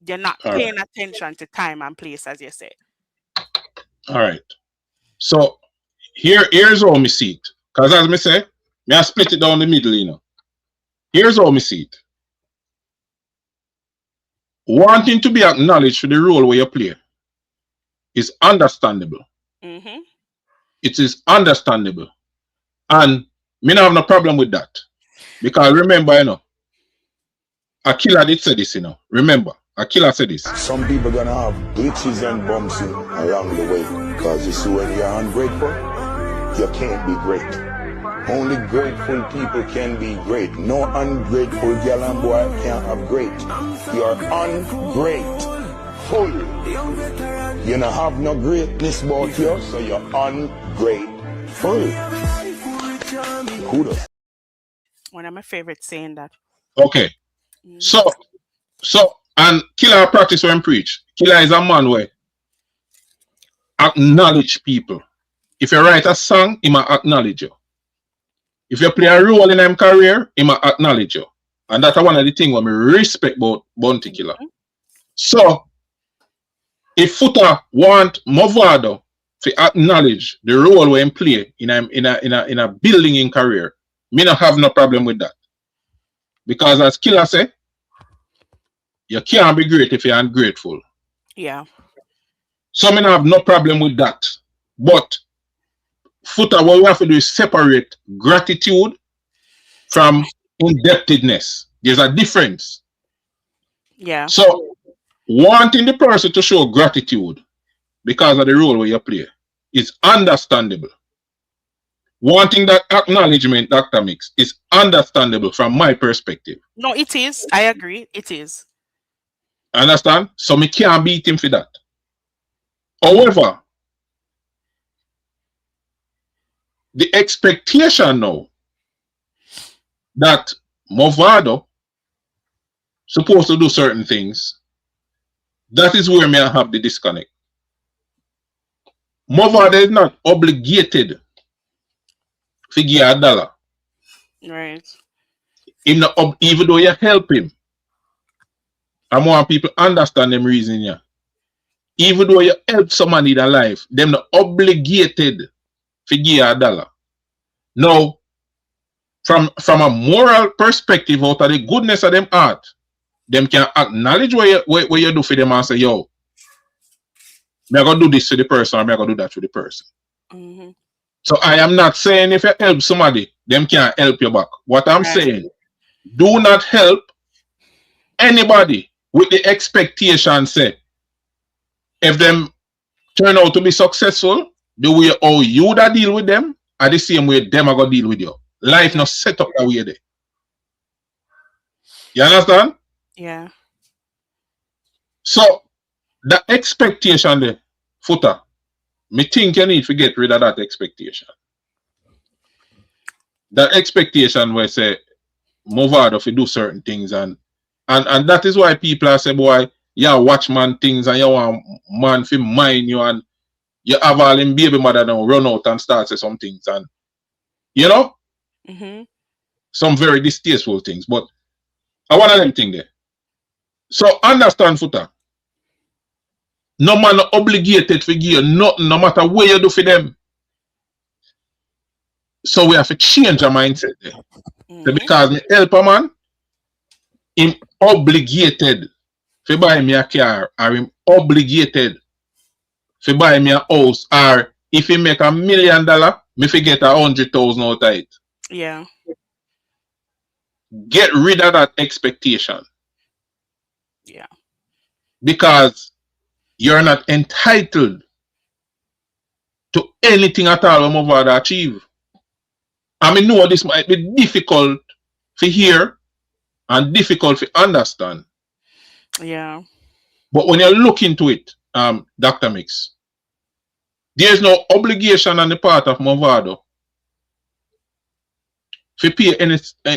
You're not paying attention to time and place, as you say. All right. So here's how me see it. Because as me say, me I split it down the middle, Here's how me see it. Wanting to be acknowledged for the role where you play is understandable. It is understandable. And me not have no problem with that. Because remember, a killer did say this, Remember, a killer said this. Some people gonna have glitches and bumps along the way. Because you see, when you're ungrateful, you can't be great. Only grateful people can be great. No ungrateful girl and boy can't upgrade. You're ungrateful. You don't have no greatness about you, so you're ungrateful. Kudos. One of my favorites saying that. Okay. So, and Killer practice when preach. Killer is a man where acknowledge people. If you write a song, he might acknowledge you. If you play a role in him career, he might acknowledge you. And that's one of the things we respect about Bounty Killer. So if Foota want Mavado to acknowledge the role we play in a building in career, me not have no problem with that. Because as Killer say, you can't be great if you're ungrateful. Yeah. So me not have no problem with that. But Foota, what we have to do is separate gratitude from indebtedness. There's a difference. Yeah. So wanting the person to show gratitude because of the role where you play is understandable. Wanting that acknowledgement, Dr. Mix, is understandable from my perspective. No, it is. I agree. It is. Understand? So me can't beat him for that. However, the expectation now that Mavado supposed to do certain things, that is where me I have the disconnect. Mavado is not obligated to give $1. Right. Even though you help him, I want people understand them reason here. Even though you help somebody in their life, them not obligated to give $1. Now, from a moral perspective, out of the goodness of them heart, them can acknowledge what you do for them and say, yo, I'm going to do this for the person, or I'm going to do that for the person. Mm-hmm. So I am not saying if you help somebody, them can't help you back. What I'm saying, do not help anybody with the expectation, say, if them turn out to be successful, the way how you that deal with them are the same way them are going to deal with you. Life not set up that way there. You understand? Yeah. So the expectation there, Foota, me think you need to get rid of that expectation. That expectation where say Mavado if you do certain things and that is why people are say, boy, yeah, watch man things and you want man to mind you and you have all them baby mother now run out and start say some things and you know some very distasteful things. But I want them thing there. So understand, Foota. No man not obligated to give you nothing, no matter what you do for them. So we have to change our mindset there. So because me help a man, him obligated to buy me a car, or him obligated to buy me a house, or if he make $1 million, me forget 100,000 out of it. Yeah. Get rid of that expectation. Yeah. Because you're not entitled to anything at all I'm over to achieve. I mean, know this might be difficult to hear and difficult to understand. Yeah. But when you look into it, Dr. Mix, there's no obligation on the part of Mavado to pay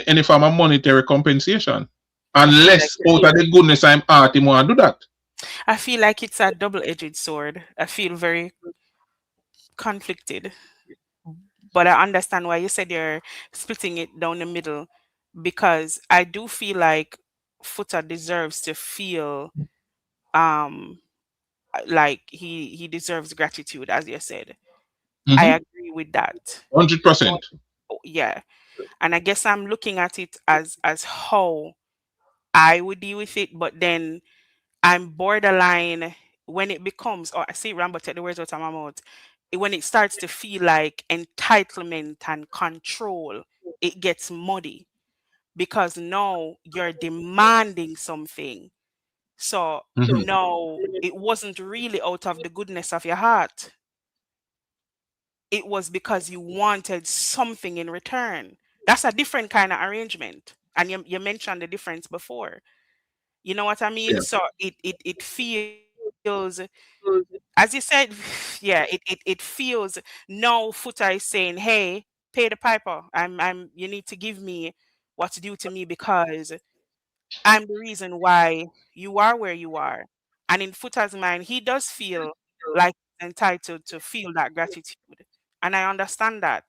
any form of monetary compensation. Unless out of the goodness I'm heart, him want to do that. I feel like it's a double-edged sword. I feel very conflicted. But I understand why you said you're splitting it down the middle because I do feel like Foota deserves to feel um like he deserves gratitude, as you said. I agree with that. 100%. Yeah. And I guess I'm looking at it as how I would deal with it, but then I'm borderline when it becomes, or I see Rambo take the words out of my mouth, when it starts to feel like entitlement and control, it gets muddy because now you're demanding something. So no, it wasn't really out of the goodness of your heart. It was because you wanted something in return. That's a different kind of arrangement. And you mentioned the difference before. You know what I mean? Yeah. So it feels, as you said, yeah, it feels no Foota is saying, hey, pay the piper. You need to give me what's due to me because I'm the reason why you are where you are. And in Foota's mind, he does feel like he's entitled to feel that gratitude. And I understand that.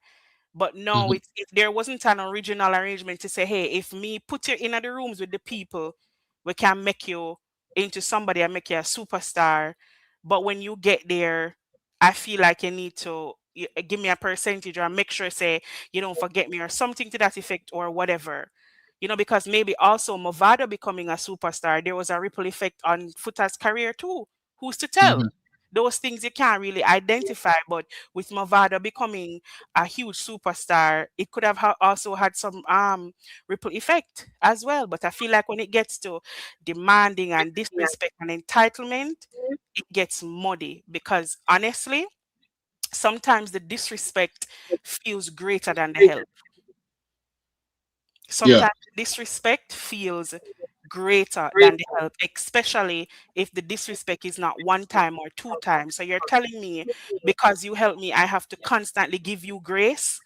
But no, it's if there wasn't an original arrangement to say, hey, if me put you in the rooms with the people, we can make you into somebody and make you a superstar. But when you get there, I feel like you need to give me a percentage or make sure, say, you don't forget me or something to that effect or whatever. Because maybe also Mavado becoming a superstar, there was a ripple effect on Foota's career too. Who's to tell? Mhm. Those things you can't really identify, but with Mavado becoming a huge superstar, it could have also had some ripple effect as well. But I feel like when it gets to demanding and disrespect and entitlement, it gets muddy because honestly, sometimes the disrespect feels greater than the help. Yeah. Sometimes disrespect feels greater than the help, especially if the disrespect is not one time or two times. So you're telling me because you help me, I have to constantly give you grace.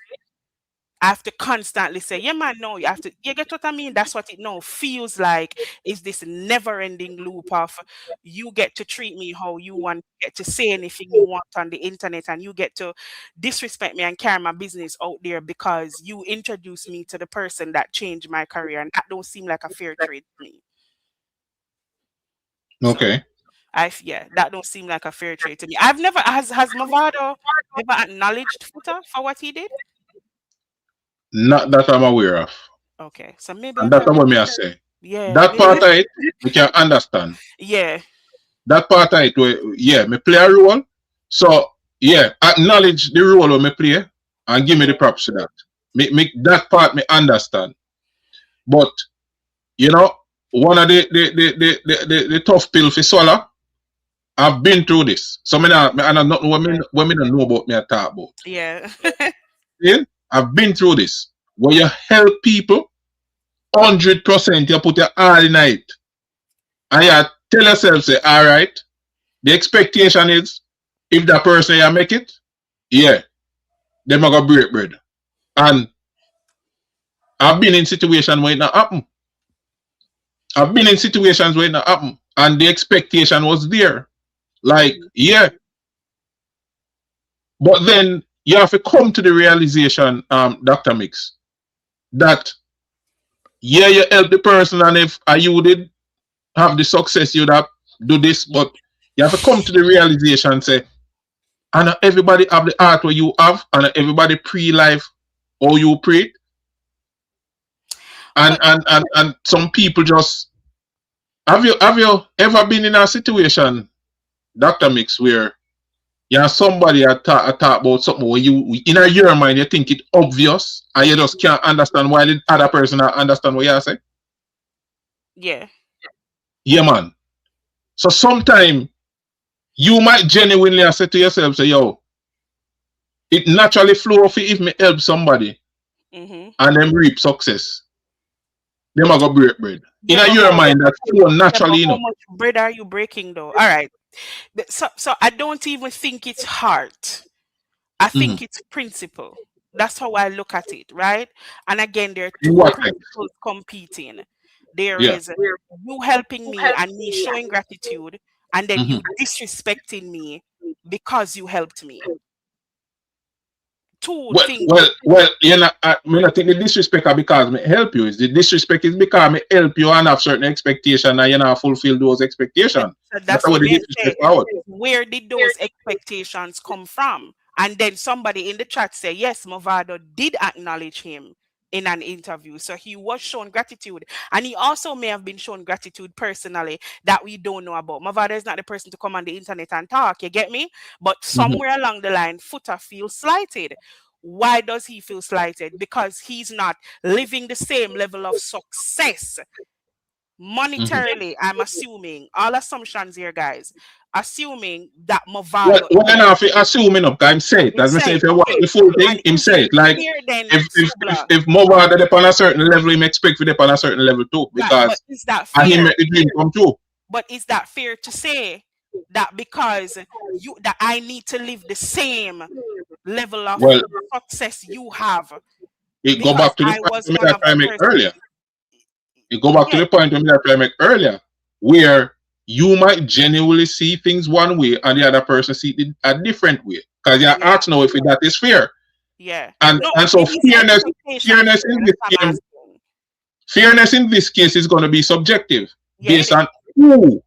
I have to constantly say, yeah, man, no, you get what I mean? That's what it now feels like, is this never ending loop of you get to treat me how you want, get to say anything you want on the internet, and you get to disrespect me and carry my business out there because you introduced me to the person that changed my career. And that don't seem like a fair trade to me. So Okay. yeah, that don't seem like a fair trade to me. I've never, has Mavado ever acknowledged Foota for what he did? Not that I'm aware of. Okay, so maybe I And that's can, what me I say. yeah, That part of it, we can understand. yeah. That part of it, yeah, me play a role. So, yeah, acknowledge the role of me play and give me the props to that. Make that part me understand. But, one of the tough pill for swallow, I've been through this. So, I'm not when me don't know about me, I talk about. Yeah. Yeah? I've been through this. When you help people, 100% you put your all in it. And you tell yourself, say, all right, the expectation is if that person you make it, yeah, they're going to break bread. And I've been in situations where it not happen. I've been in situations where it not happen. And the expectation was there. Like, yeah. But then you have to come to the realization, Dr. Mix, that yeah, you help the person, and if you did have the success, you'd have do this, but you have to come to the realization and say, and not everybody have the art where you have, and not everybody pre-life or you pre. And some people just have you ever been in a situation, Dr. Mix, where you have somebody talk about something where you in your mind you think it obvious and you just can't understand why the other person not understand what you say? Yeah. Yeah, man. So sometimes you might genuinely say to yourself, say, yo, it naturally flow for if me help somebody and them reap success. Them are gonna break bread. Yeah, In but your mind, that's flow naturally, how much bread are you breaking though? All right. So I don't even think it's heart. I think it's principle. That's how I look at it, right? And again, there are In two what sense? principles competing. There Yeah. is you helping me and me showing gratitude, and then you disrespecting me because you helped me. Two things. Well, you know, I think the disrespect are because me help you. Is the disrespect is because me help you and have certain expectation and you not fulfill those expectations. So That's that's what what the they say. disrespect out. Where did those expectations come from? And then somebody in the chat say, yes, Mavado did acknowledge him in an interview. So he was shown gratitude. And he also may have been shown gratitude personally that we don't know about. Mavado is not the person to come on the internet and talk, you get me? But somewhere along the line, Foota feels slighted. Why does he feel slighted? Because he's not living the same level of success monetarily. I'm assuming all assumptions here, guys. Assuming that Mavado Well, enough assuming up. I'm say it. As I say, if you watch the full thing, him say it. Like if Mavado up on a certain level, him expect to up on a certain level too, because is that and he fair? make the dream come true. But is that fair to say that because that I need to live the same level of success you have? It go back to the point that I make earlier. It go back to the point that I make earlier, where you might genuinely see things one way and the other person see it a different way. Because you have to know if that is fair. Yeah. And so fairness in this case is going to be subjective based on who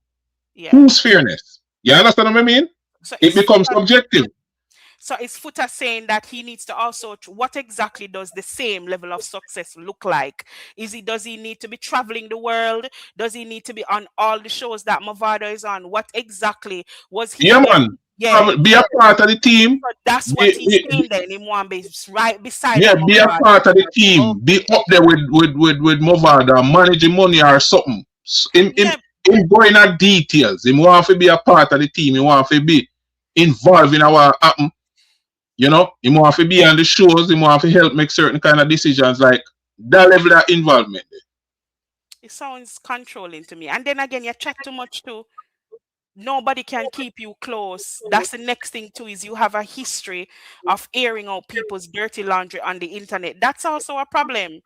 Yeah. Whose fairness? You understand what I mean? So It it's becomes subjective. So is Foota saying that he needs to also what exactly does the same level of success look like? Does he need to be traveling the world? Does he need to be on all the shows that Mavado is on? What exactly was he Yeah, going? man. Yeah. Be a part of the team. So that's what he's saying then in one base right beside Yeah, of be a Mavado. part of the Oh, team. Be up there with Movada, managing money or something. yeah. Him going at details. Him want to be a part of the team. He want to be involved in our happen. You know, he want to be on the shows. He want to help make certain kind of decisions. Like that level of involvement. It sounds controlling to me. And then again, you chat too much too. Nobody can keep you close. That's the next thing too, is you have a history of airing out people's dirty laundry on the internet. That's also a problem.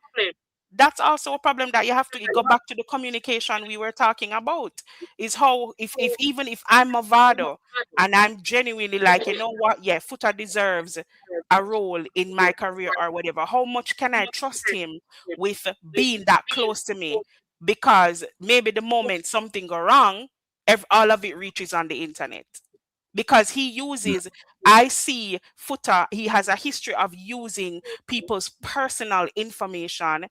That's also a problem that you have to go back to the communication we were talking about. Is how if even if I'm Mavado and I'm genuinely like, you know what, yeah, Foota deserves a role in my career or whatever, how much can I trust him with being that close to me? Because maybe the moment something go wrong, all of it reaches on the internet. Because I see Foota, he has a history of using people's personal information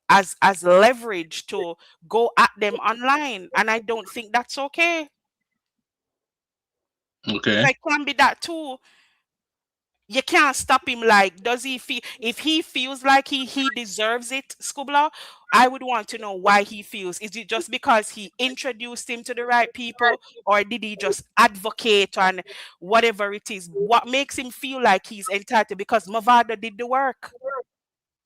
as leverage to go at them online, and I don't think that's okay. Okay. So it can be that too. You can't stop him. Like, does he feel, if he feels like he deserves it, Skubla, I would want to know why he feels. Is it just because he introduced him to the right people, or did he just advocate and whatever it is? What makes him feel like he's entitled? Because Mavado did the work.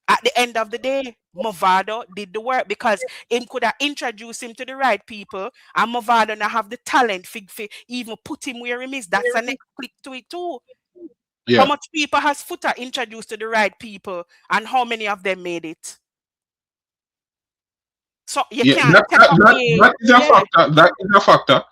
At the end of the day, Mavado did the work, because him could have introduced him to the right people, and Mavado now have the talent for even put him where he is. That's the next click to it too. How Yeah. much people has Foota introduced to the right people, and how many of them made it? So you Yeah, can't take away. that is a factor. That is a factor.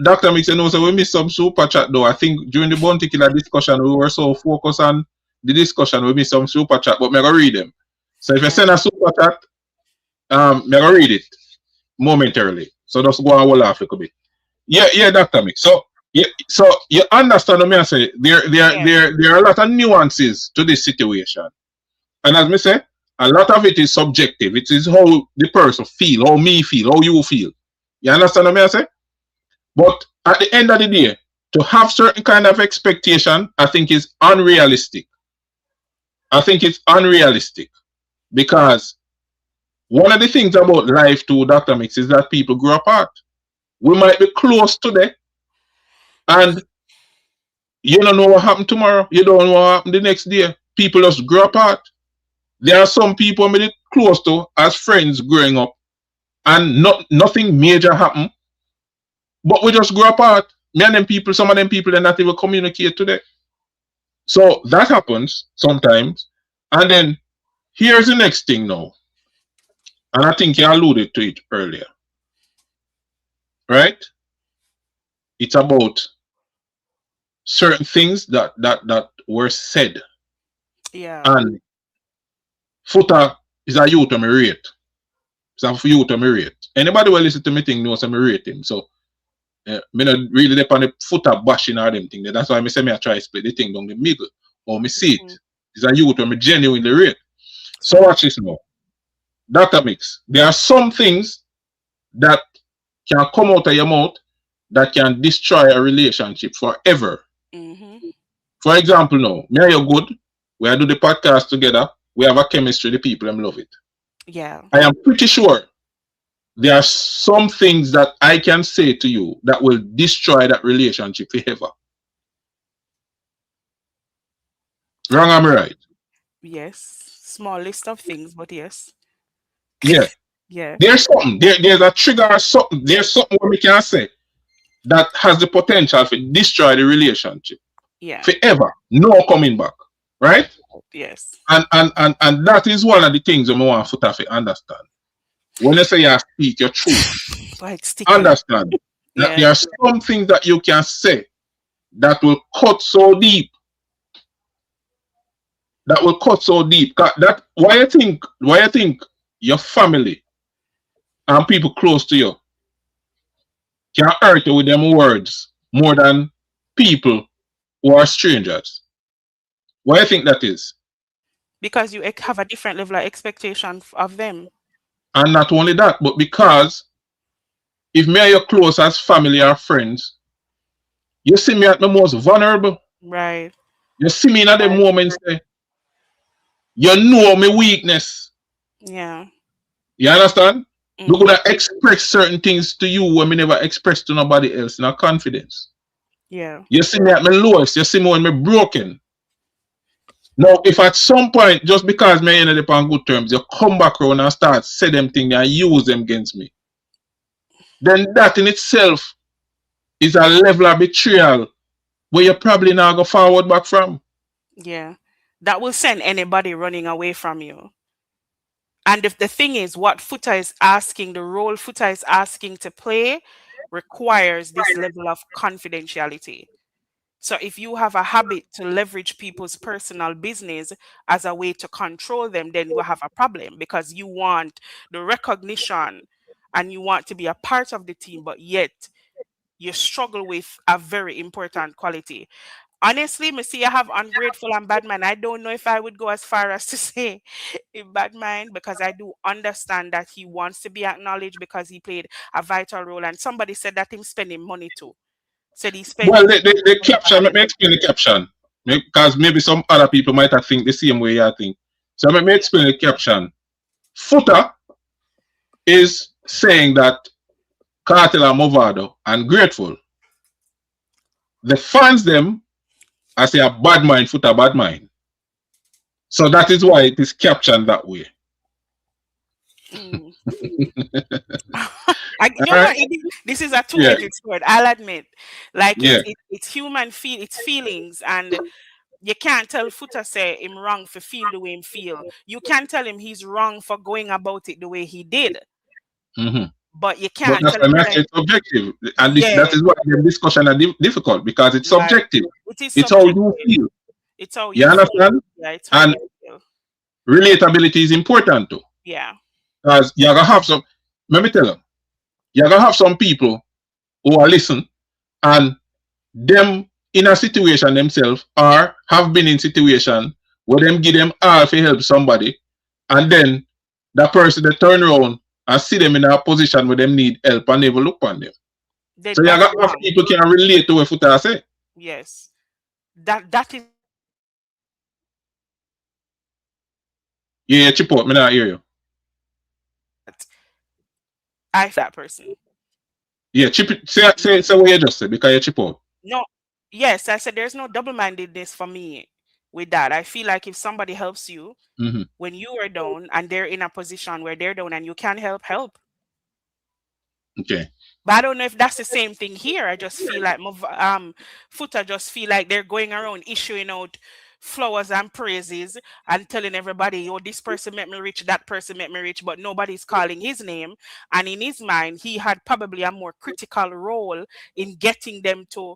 Dr. Mix, and also we missed some super chat though. I think during the Bounty Killer discussion, we were so focused on the discussion, we missed some super chat, but I'm gonna read them. So if you send a super chat, I'm gonna read it momentarily. So just go and hold off a little bit. Yeah, Dr. Mix. So you understand what I say? There are a lot of nuances to this situation. And as me say, a lot of it is subjective. It is how the person feel, how me feel, how you feel. You understand what I say? But at the end of the day, to have certain kind of expectation, I think is unrealistic. I think it's unrealistic because one of the things about life too, Dr. Mix, is that people grow apart. We might be close today, and you don't know what happened tomorrow. You don't know what happened the next day. People just grow apart. There are some people I'm really close to as friends growing up, and nothing major happened, but we just grow apart. Me and them people, some of them people, they not even communicate today. So that happens sometimes. And then here's the next thing now. And I think you alluded to it earlier. Right? It's about certain things that were said. Yeah. And Foota is a youth of me rate. It's a youth of me rate. Anybody will listen to me thing knows I'm rate him. So me not really depend on the Foota bashing or them thing. That's why I say I try to split the thing down the middle. Or me see it. It's a youth of me genuinely rate. So watch this now. Dr. Mix. There are some things that can come out of your mouth that can destroy a relationship forever. For example, now, me and you good. We do the podcast together. We have a chemistry. The people them love it. Yeah. I am pretty sure there are some things that I can say to you that will destroy that relationship forever. Wrong, am I right? Yes. Small list of things, but yes. Yeah. Yeah. There's something. There's a trigger or something. There's something we can say that has the potential to destroy the relationship. Yeah. Forever. No coming back. Right? Yes. And that is one of the things I want Foota to understand. When you say you speak your truth, Like sticky. understand that there are some things that you can say that will cut so deep. That will cut so deep. That why you think your family and people close to you can hurt you with them words more than people who are strangers. Why do you think that is? Because you have a different level of expectation of them. And not only that, but because if me and you close as family or friends, you see me at my most vulnerable. Right. You see me in the moments there. You know my weakness. Yeah. You understand? Mm-hmm. We could express certain things to you when we never express to nobody else in our confidence. Yeah. You see me at my lowest, you see me when I'm broken. Now, if at some point, just because me ended up on good terms, you come back around and start say them things and use them against me, then that in itself is a level of betrayal where you probably not go forward back from. Yeah. That will send anybody running away from you. And if the thing is, what Foota is asking, the role Foota is asking to play, requires this level of confidentiality. So if you have a habit to leverage people's personal business as a way to control them, then you have a problem because you want the recognition and you want to be a part of the team, but yet you struggle with a very important quality. Honestly, me see I have ungrateful and bad mind. I don't know if I would go as far as to say a bad mind because I do understand that he wants to be acknowledged because he played a vital role. And somebody said that him spending money too. Said he Well, spending the caption, let me explain the caption. Because maybe some other people might have think the same way I think. So let me explain the caption. Foota is saying that Cartel are Mavado and grateful. The fans them, I say a bad mind, Foota bad mind. So that is why it is captioned that way. Mm. Alright? This is a Yeah, two-edged sword. I'll admit, like yeah. it's human it's feelings, and you can't tell Foota say him wrong for feel the way him feel. You can't tell him he's wrong for going about it the way he did, Mm-hmm. but you But can't that's tell why him I say right. it's subjective. And that Yeah, is why the discussion are difficult because it's right. subjective. It is It's how you subjective. feel. It's how You you feel. understand? Yeah, it's how And you feel. relatability is important too. Yeah. Because you're gonna have some, let me tell you, you're gonna have some people who are listen and them in a situation themselves or have been in situation where them give them all to help somebody and then that person they turn around and see them in a position where them need help and never look on them. So Then you're that's gonna have wrong. people can relate to what Foota say. Yes. That is Yeah, chip out, me not hear you. that person. Yeah, chip it, say what you just said because you chip out. No, yes, I said there's no double-mindedness for me with that. I feel like if somebody helps you Mm-hmm. when you are down and they're in a position where they're down and you can help. Okay. But I don't know if that's the same thing here. I just feel like Foota just feel like they're going around issuing out flowers and praises and telling everybody, oh, this person made me rich, that person made me rich, but nobody's calling his name. And in his mind, he had probably a more critical role in getting them to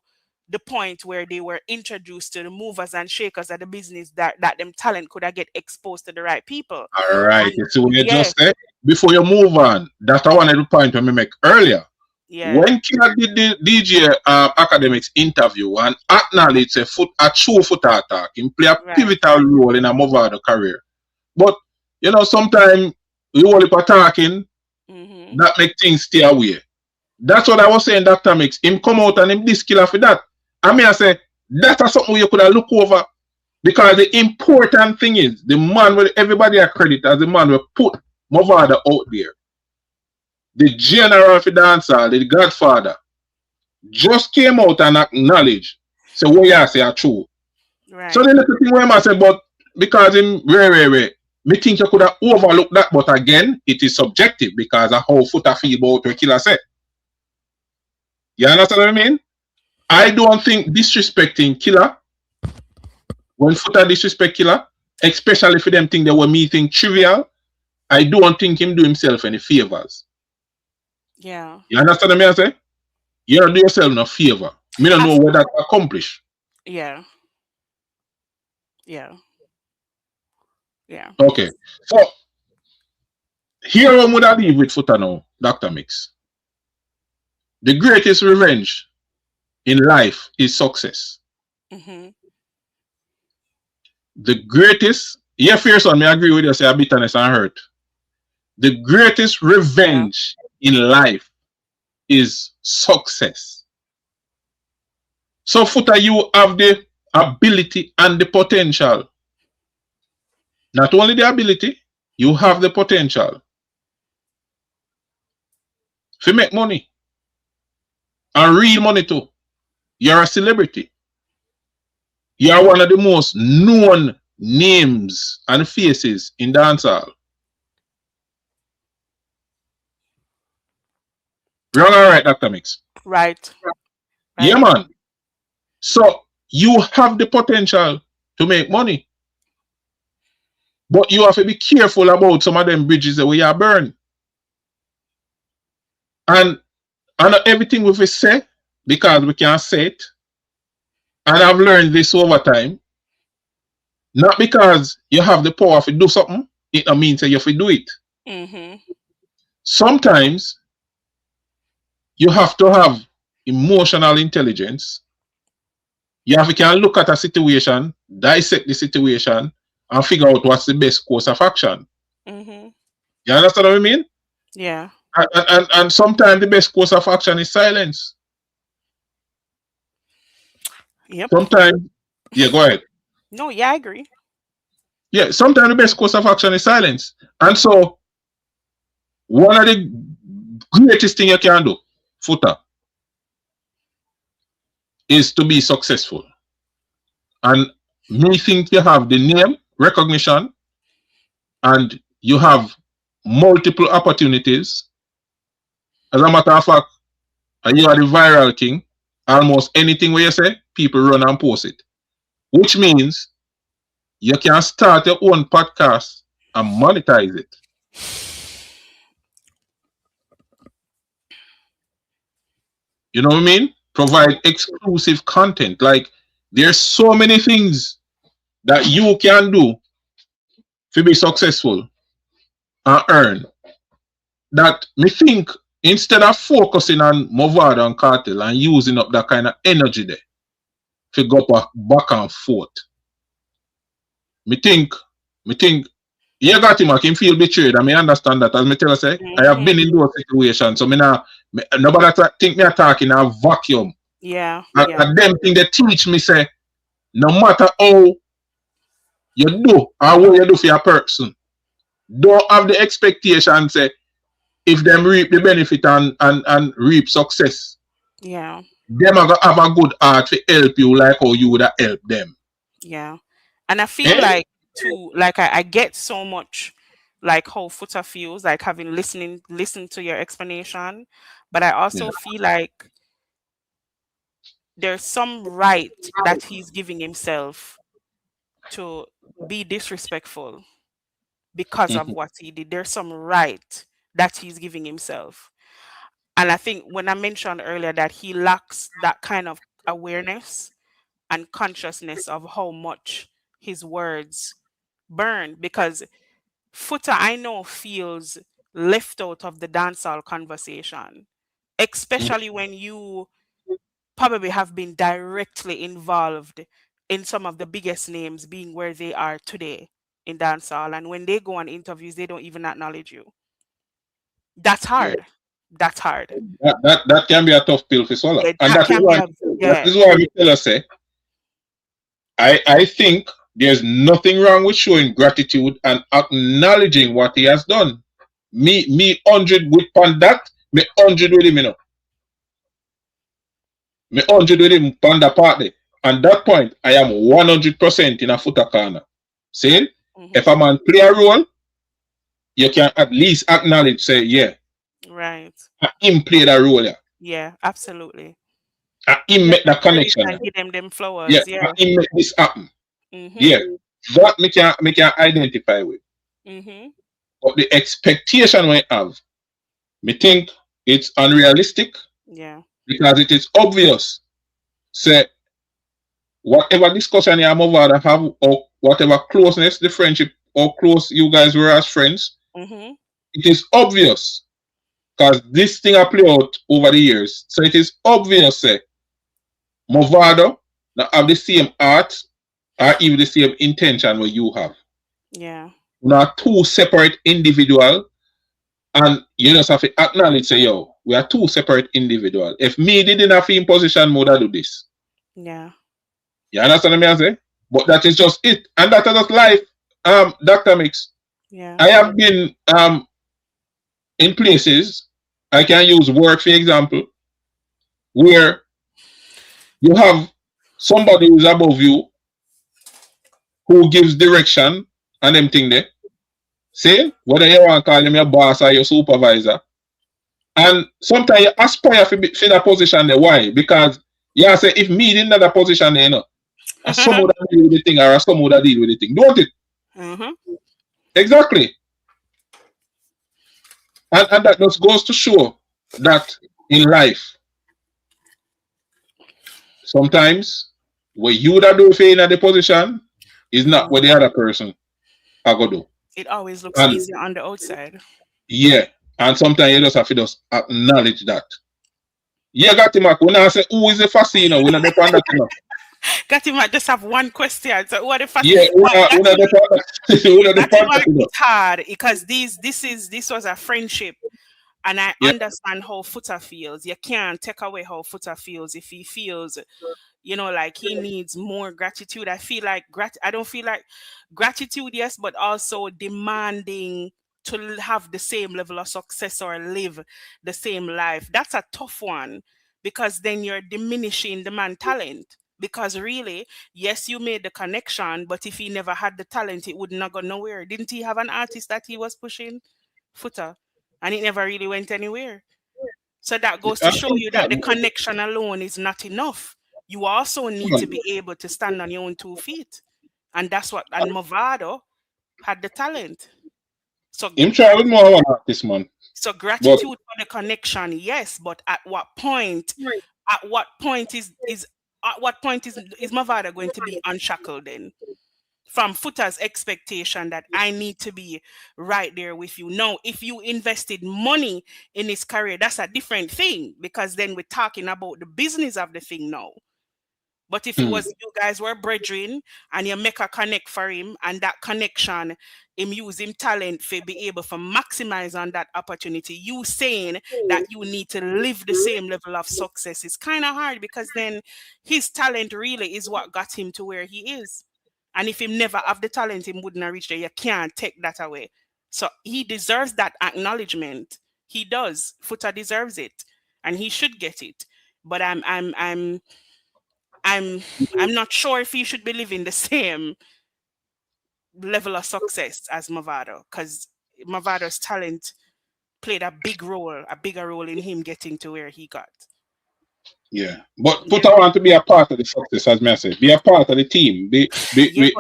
the point where they were introduced to the movers and shakers of the business that them talent could have get exposed to the right people. All right. And So what you yeah, just said before you move on, that's one of the point when me make earlier. yeah, When Killer did the DJ academics interview and acknowledged a true foot attack, he play a right. pivotal role in a Mavado career. But you know, sometimes we only for talking Mm-hmm. that make things stay away. That's what I was saying. Dr. Mix, him come out and him this killer for that. I mean, I say that's something you could have look over because the important thing is the man with everybody are credit as the man will put Mavado out there. The general of the dancer, the godfather, just came out and acknowledged. So what you say are true. Right. So the little thing where I say, but because him me think you could have overlooked that, but again, it is subjective because of how Foota feel about what Killer said. You understand what I mean? I don't think disrespecting Killer, when Foota disrespect Killer, especially for them think they were meeting trivial, I don't think him do himself any favors. Yeah. You understand what I say? You don't do yourself no favor. Me don't know what that accomplish. Yeah. Yeah. Yeah. Okay. So here I would I leave with Foota now, Dr. Mix. the greatest revenge in life is success. Mm-hmm. The greatest, yeah, fierce one, me agree with you, say bitterness and hurt. The greatest revenge in life is success. So, Foota, you have the ability and the potential. Not only the ability, you have the potential to make money. And real money too. You're a celebrity. You're one of the most known names and faces in dancehall. Wrong or right, Dr. Mix? Right. Yeah, man. So you have the potential to make money. But you have to be careful about some of them bridges that we are burn. And not everything we say, because we can't say it. And I've learned this over time. Not because you have the power to do something, it don't mean that you have to do it. Mm-hmm. Sometimes you have to have emotional intelligence. You have to can look at a situation, dissect the situation, and figure out what's the best course of action. Mm-hmm. You understand what I mean? Yeah. And sometimes the best course of action is silence. Yep. Sometimes, yeah, go ahead. No, yeah, I agree. Yeah, sometimes the best course of action is silence. And so, one of the greatest things you can do, Foota, is to be successful. And me think you have the name, recognition, and you have multiple opportunities. As a matter of fact, and you are the viral king. Almost anything where you say, people run and post it. Which means you can start your own podcast and monetize it. You know what I mean? Provide exclusive content. Like, there's so many things that you can do to be successful and earn. That me think, instead of focusing on Mavado and Cartel and using up that kind of energy there to go back and forth, me think, you got him, I can feel betrayed. I may understand that. As me tell you, say, I have been in those situations. So nobody think me attacking a vacuum. Yeah. And them thing they teach me, say, no matter how you do or what you do for your person, don't have the expectation, say, if them reap the benefit and reap success, Yeah. them are gonna have a good heart to help you like how you would have helped them. Yeah. And I feel like too, like I get so much like how Foota feels, like having listened to your explanation. But I also feel like there's some right that he's giving himself to be disrespectful because of what he did. There's some right that he's giving himself. And I think when I mentioned earlier that he lacks that kind of awareness and consciousness of how much his words burn, because Foota, I know, feels left out of the dancehall conversation, especially when you probably have been directly involved in some of the biggest names being where they are today in dancehall. And when they go on interviews, they don't even acknowledge you. That's hard. Yeah. That's hard. That can be a tough pill to swallow. Yeah, And that is why we tell us, say, I think there's nothing wrong with showing gratitude and acknowledging what he has done. Me 100 with on that, me 100 with him, you know. Me 100 with him on the party. And that point, I am 100% in a Foota corner. Saying, if a man play a role, you can at least acknowledge, say, yeah. Right. Him play that role, yeah. Yeah, absolutely. Him make that connection. And give them flowers. Yeah. Him make this happen. Mm-hmm. Yeah. That me can identify with. Mm-hmm. But the expectation we have, me think it's unrealistic. Yeah. Because it is obvious. Say, whatever discussion you have or whatever closeness, the friendship, or close you guys were as friends, it is obvious. because this thing I play out over the years. So it is obvious that Mavado not have the same art or even the same intention what you have. Yeah. Not two separate individual, and you just have to acknowledge say, yo, we are two separate individual. If me didn't have in position, would I do this? Yeah. You understand what I say? But that is just it. And that is just life. Dr. Mix. Yeah. I have been in places, I can use work for example, where you have somebody who's above you who gives direction and them thing there. Say, whether you want to call him your boss or your supervisor. And sometimes you aspire for that position there. Why? Because you say, if me in that position there, you know, some would deal with the thing or some would deal with the thing. Don't it? Exactly. And that just goes to show that in life, sometimes what you that do for in the position is not what the other person are going to do. It always looks easier on the outside. Yeah. And sometimes you just have to just acknowledge that. Yeah, Gatimak, when I say who is the fascino, when I depend on that. Gatimak just have one question. So what the fascino? Yeah, it's hard because this was a friendship. And I understand how Foota feels. You can't take away how Foota feels if he feels, you know, like he needs more gratitude. I feel like I don't feel like gratitude, yes, but also demanding to have the same level of success or live the same life. That's a tough one because then you're diminishing the man's talent. Because really, yes, you made the connection, but if he never had the talent, it would not go nowhere. Didn't he have an artist that he was pushing? Foota. And it never really went anywhere. So that goes to show you that the connection alone is not enough. You also need to be able to stand on your own 2 feet. And that's what, and Mavado had the talent. So this month. So gratitude for the connection, yes, but at what point? At what point is Mavado going to be unshackled then? From Foota's expectation that I need to be right there with you. Now, if you invested money in his career, that's a different thing because then we're talking about the business of the thing now. But if it was you guys were brethren and you make a connect for him and that connection, him use him talent to be able to maximize on that opportunity, you saying that you need to live the same level of success is kind of hard because then his talent really is what got him to where he is. And if he never have the talent, he wouldn't have reached there. You can't take that away. So he deserves that acknowledgement. He does. Foota deserves it, and he should get it. But I'm not sure if he should be living the same level of success as Mavado, because Mavado's talent played a bigger role in him getting to where he got. Yeah, but Foota want to be a part of the success, as I said. Be a part of the team. Be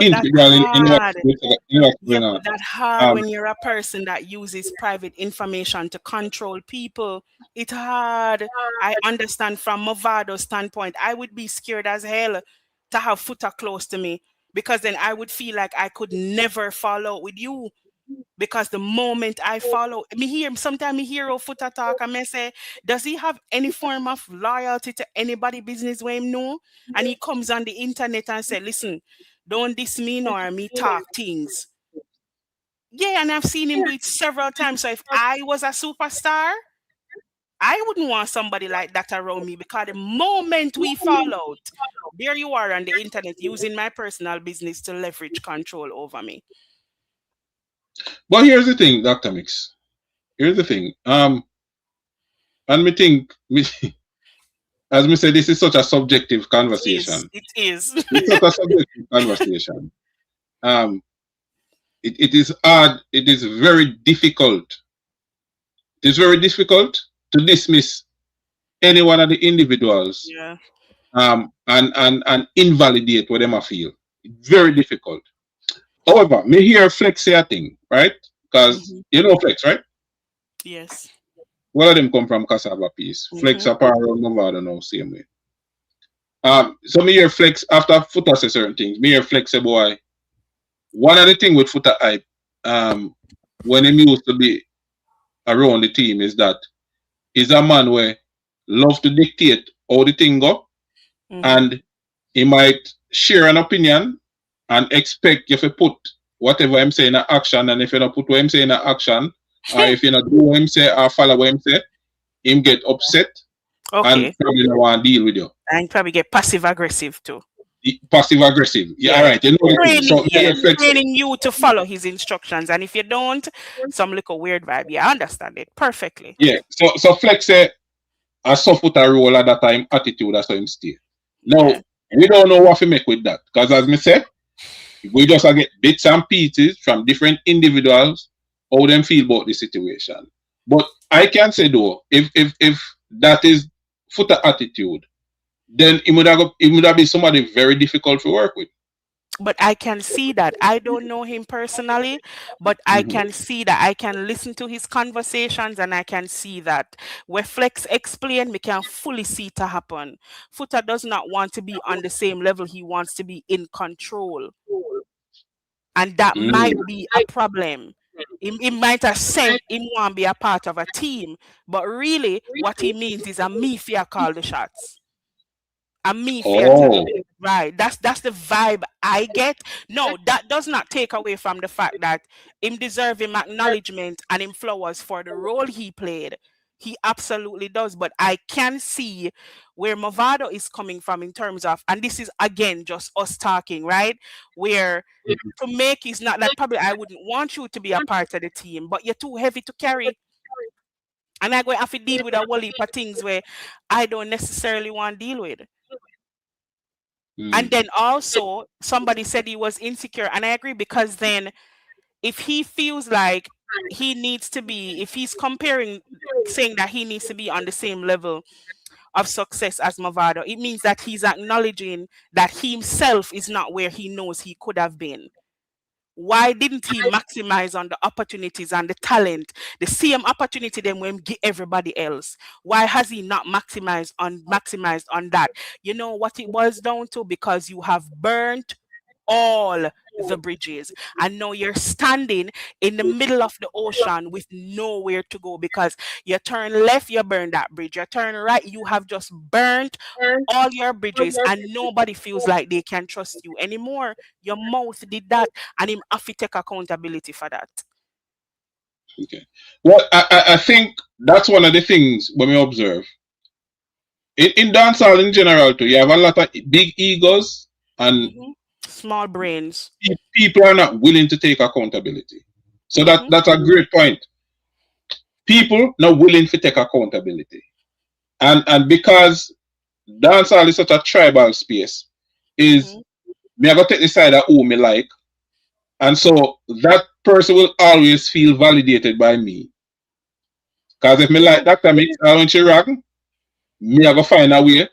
integral in what's that's hard when you're a person that uses private information to control people. It's hard. I understand from Mavado's standpoint. I would be scared as hell to have Foota close to me because then I would feel like I could never follow with you. Because the moment I follow, sometimes I hear Foota talk and I say, does he have any form of loyalty to anybody business where him know? And he comes on the internet and say, listen, don't diss me nor me talk things. Yeah, and I've seen him do it several times. So if I was a superstar, I wouldn't want somebody like that around me because the moment we fall out, there you are on the internet using my personal business to leverage control over me. But here's the thing, Dr. Mix. Here's the thing. And me think, as me say, this is such a subjective conversation. It is. It's such a subjective conversation. It is hard. It is very difficult. It is very difficult to dismiss any one of the individuals. Yeah. And invalidate what them feel. Very difficult. However, me hear Flex say a thing, right? Because you know Flex, right? Yes. One of them come from Cassava Piece. Flex apparel, Mavado now same way. So me hear Flex after Foota say certain things. Me hear Flex say, boy, one of the things with Foota hype, when him used to be around the team is that is a man where love to dictate how the thing go, and he might share an opinion and expect you to put whatever I'm saying in action, and if you don't put what I'm saying in action, or if you not do what I'm say or follow what I'm say, him get upset and probably don't want to deal with you. And probably get passive aggressive too. Passive aggressive. Yeah, all right. You know, so training you to follow his instructions, and if you don't, some little weird vibe. Yeah, I understand it perfectly. Yeah. So Flex say a soft a role at that time attitude, that's how him stay. Now we don't know what to make with that, because as me say, we just get bits and pieces from different individuals how them feel about the situation. But I can say though, if that is Foota attitude, then it would have been somebody very difficult to work with. But I can see that. I don't know him personally, but I can see that. I can listen to his conversations, and I can see that where Flex explained, we can fully see it to happen. Foota does not want to be on the same level. He wants to be in control. And that might be a problem. He might have said he want to be a part of a team, but really what he means is a me fear call the shots. A me fear right. That's the vibe I get. No, that does not take away from the fact that him deserve him acknowledgement and him flowers for the role he played. He absolutely does. But I can see where Mavado is coming from in terms of, and this is again just us talking, right? Where to make is not that probably I wouldn't want you to be a part of the team, but you're too heavy to carry. And I'm going to have to deal with a whole heap of things where I don't necessarily want to deal with. And then also somebody said he was insecure, and I agree, because then if he feels like he needs to be, if he's comparing, saying that he needs to be on the same level of success as Mavado, it means that he's acknowledging that he himself is not where he knows he could have been. Why didn't he maximize on the opportunities and the talent, the same opportunity then when give everybody else? Why has he not maximized on that? You know what it boils down to? Because you have burnt all the bridges, and now you're standing in the middle of the ocean with nowhere to go, because you turn left, you burn that bridge, you turn right, you have just burnt all your bridges, and nobody feels like they can trust you anymore. Your mouth did that, and him have to take accountability for that. Okay. Well, I think that's one of the things when we observe in dancehall in general too. You have a lot of big egos and small brains. People are not willing to take accountability. So that's a great point. People not willing to take accountability. And because dancehall is such a tribal space, is me I go take the side of who me like. And so that person will always feel validated by me. Because if me like Dr. Mix or when she rag, me I go find a way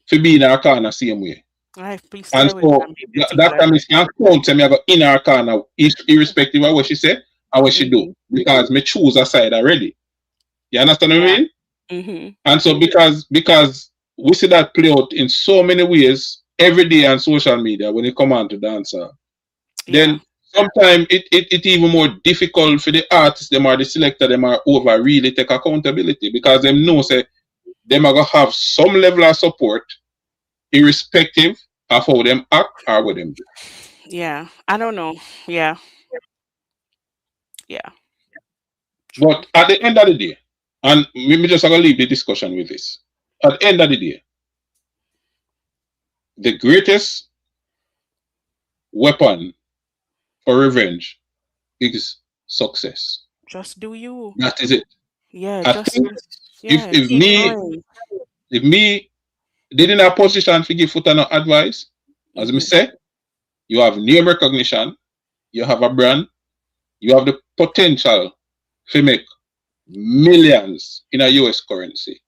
to be in our corner same way. And so that time is can count to me I go in our corner irrespective of what she said and what she do, because me choose a side already. You understand what I mean? And so because we see that play out in so many ways every day on social media when it come on to dancer, then sometimes it even more difficult for the artists, them or the selector, them are over really take accountability, because them know say them are gonna have some level of support irrespective of how them act or what them do. Yeah, I don't know. Yeah. But at the end of the day, and we just gonna leave the discussion with this. At the end of the day, the greatest weapon for revenge is success. Just do you. That is it. Yeah, I think if me did in a position to give Foota no advice, as me say, you have name recognition, you have a brand, you have the potential to make millions in a US currency.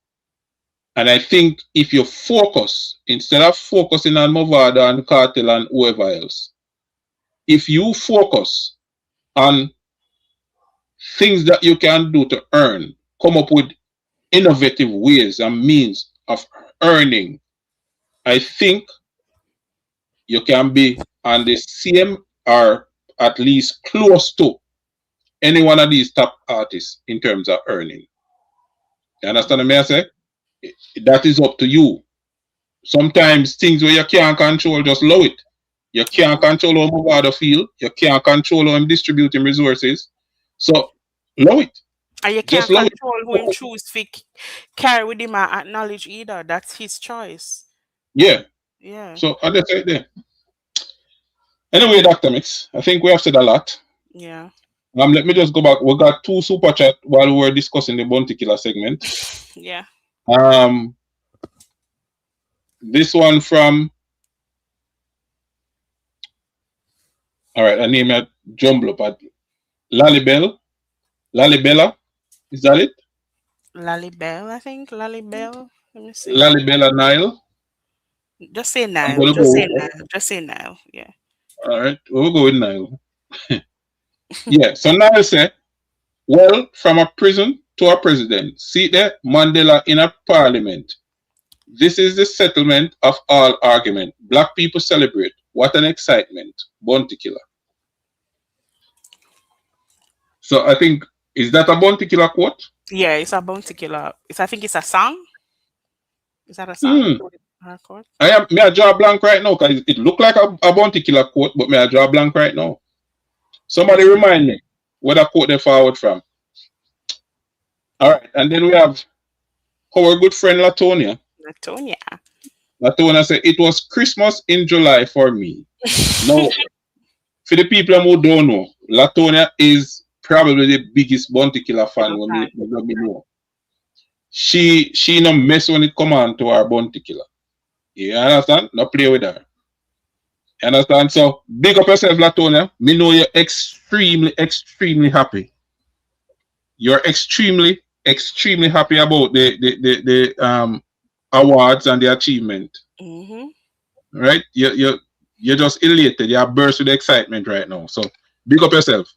And I think if you focus, instead of focusing on Mavado and Cartel and whoever else, if you focus on things that you can do to earn, come up with innovative ways and means of earning, I think you can be on the same or at least close to any one of these top artists in terms of earning. You understand what I say? That is up to you. Sometimes things where you can't control, just allow it. You can't control how Mavado feel. You can't control how I'm distributing resources. So, allow it. And you can't control who him choose to carry with him and acknowledge either. That's his choice. Yeah. Yeah. So, I just say it there. Anyway, Dr. Mix, I think we have said a lot. Yeah. Let me just go back. We got 2 super chat while we were discussing the Bounty Killer segment. Yeah. This one from, all right, I name it Jumble, but Lalibella, is that it? Lalibel, I think. Lalibel. Let me see. Lalibella Nile. Just say Nile. Just say Nile. Yeah. All right, we'll go with Nile. Yeah, so Nile said, well, from a prison to a president. See there, Mandela in a parliament. This is the settlement of all argument. Black people celebrate. What an excitement. Bounty Killer. So I think, is that a Bounty Killer quote? Yeah, it's a Bounty Killer. I think it's a song. Is that a song? May I draw a blank right now? Because it looked like a Bounty Killer quote, but may I draw a blank right now? Somebody remind me where that quote they forward from. All right, and then we have our good friend Latonia. Latonia said, it was Christmas in July for me. Now, for the people who don't know, Latonia is probably the biggest Bounty Killer fan when we know. She no mess when it come on to our Bounty Killer. You understand? No play with her. You understand? So, big up yourself, Latonia. Me know you're extremely, extremely happy. You're extremely, extremely happy about the awards and the achievement. Right? You're just elated. You're burst with excitement right now. So, big up yourself.